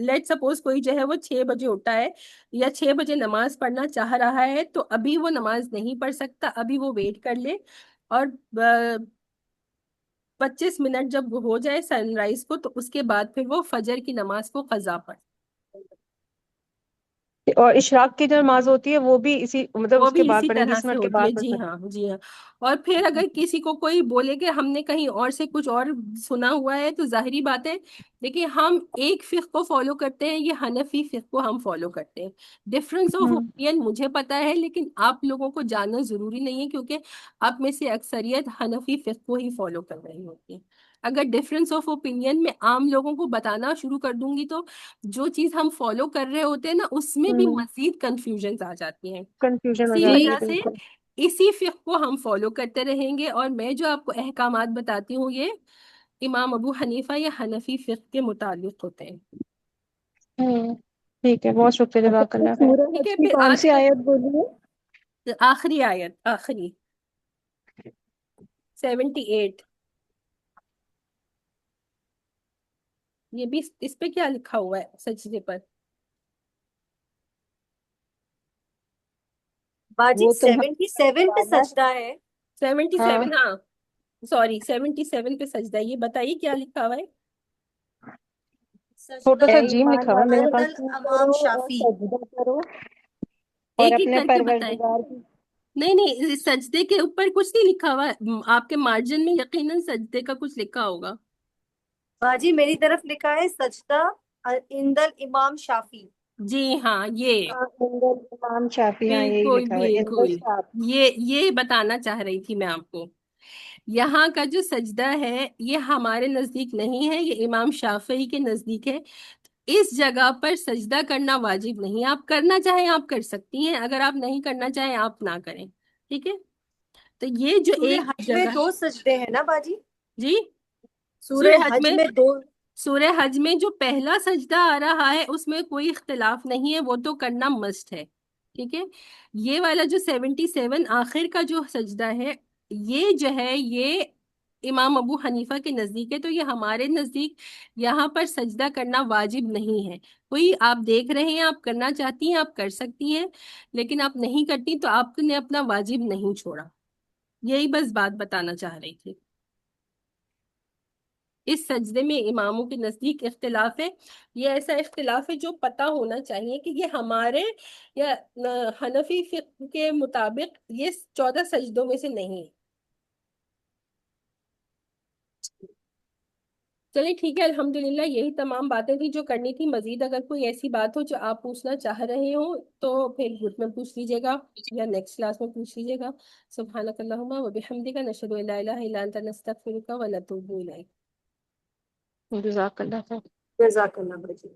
لیٹ سپوز کوئی جو ہے وہ 6 بجے اٹھا ہے یا 6 بجے نماز پڑھنا چاہ رہا ہے، تو ابھی وہ نماز نہیں پڑھ سکتا، ابھی وہ ویٹ کر لے. اور 25 منٹ جب ہو جائے سن رائز کو، تو اس کے بعد پھر وہ فجر کی نماز کو قضا پڑھ. اور اشراق کی جو نماز ہوتی ہے وہ بھی مطلب وہ اس کے بھی بعد اسی پڑھیں، طرح 20 سے منٹ کے ہوتی بعد ہے. پڑھ جی سکتے ہاں، جی ہاں. اور پھر اگر کسی کو کوئی بولے کہ ہم نے کہیں اور سے کچھ اور سنا ہوا ہے تو ظاہری بات ہے، دیکھیں ہم ایک فقہ کو فالو کرتے ہیں، یہ حنفی فقہ کو ہم فالو کرتے ہیں. ڈفرنس آف اوپینین مجھے پتا ہے لیکن آپ لوگوں کو جاننا ضروری نہیں ہے، کیونکہ آپ میں سے اکثریت حنفی فقہ کو ہی فالو کر رہی ہوتی ہے. اگر ڈفرنس آف اوپینین میں عام لوگوں کو بتانا شروع کر دوں گی تو جو چیز ہم فالو کر رہے ہوتے ہیں نا اس میں بھی مزید کنفیوژنز آ جاتی ہیں. کنفیوژن ہو اسی جاتی وجہ ہے سے بالکل. اسی فقہ کو ہم فالو کرتے رہیں گے، اور میں جو آپ کو احکامات بتاتی ہوں یہ امام ابو حنیفہ یا حنفی فقہ کے متعلق ہوتے ہیں. ٹھیک ہے، بہت شکریہ، جزاک اللہ خیر۔ سورہ ٹھیک حج ہے، کی پھر کون آج سی کا آیت بولی ہے؟ آخری آیت، آخری 78. یہ بھی اس پہ کیا لکھا ہوا ہے سجدے پر؟ باجی وہ تو 77 پہ سجدہ ہے. 77، ہاں سوری 77 پہ سجدہ ہے. یہ بتائیے کیا لکھا ہوا ہے؟ چھوٹا سجدہ سا ہے جیم ایمان لکھا ہوا ہے میرے والوں پاس۔ امام اور شافی. سجدہ کرو اور ایک ایک اپنے کر کے بتائیں. پروردگار کی۔ نہیں نہیں، سجدے کے اوپر کچھ نہیں لکھا ہوا. آپ کے مارجن میں یقیناً سجدے کا کچھ لکھا ہوگا. باجی میری طرف لکھا ہے سجدہ اندل امام شافی. جی ہاں، یہ امام شافی، ہاں یہی بالکل لکھا ہوا ہے، بالکل یہ بتانا چاہ رہی تھی میں آپ کو. یہاں کا جو سجدہ ہے یہ ہمارے نزدیک نہیں ہے، یہ امام شافعی کے نزدیک ہے. اس جگہ پر سجدہ کرنا واجب نہیں. آپ کرنا چاہیں آپ کر سکتی ہیں، اگر آپ نہیں کرنا چاہیں آپ نہ کریں. ٹھیک ہے، تو یہ جو سورہ ایک حج میں جگہ، 2 سجدے ہیں نا باجی؟ جی سورہ حج میں 2. سورہ حج میں جو پہلا سجدہ آ رہا ہے اس میں کوئی اختلاف نہیں ہے، وہ تو کرنا مسٹ ہے. ٹھیک ہے، یہ والا جو 77 آخر کا جو سجدہ ہے یہ جو ہے یہ امام ابو حنیفہ کے نزدیک ہے. تو یہ ہمارے نزدیک یہاں پر سجدہ کرنا واجب نہیں ہے. کوئی آپ دیکھ رہے ہیں، آپ کرنا چاہتی ہیں آپ کر سکتی ہیں، لیکن آپ نہیں کرتی تو آپ نے اپنا واجب نہیں چھوڑا. یہی بس بات بتانا چاہ رہی تھی. اس سجدے میں اماموں کے نزدیک اختلاف ہے. یہ ایسا اختلاف ہے جو پتہ ہونا چاہیے کہ یہ ہمارے یا حنفی فقہ کے مطابق یہ 14 سجدوں میں سے نہیں ہے. چلیے ٹھیک ہے، الحمدللہ یہی تمام باتیں تھی جو کرنی تھی. مزید اگر کوئی ایسی بات ہو جو آپ پوچھنا چاہ رہے ہوں تو پھر گروپ میں پوچھ لیجیے گا یا نیکسٹ کلاس میں پوچھ لیجیے گا. سبحانک اللہم و بحمدک، نشہد ان لا الہ الا انت، نستغفرک و نتوب الیک. جزاک اللہ خیر۔ جزاک اللہ باجی.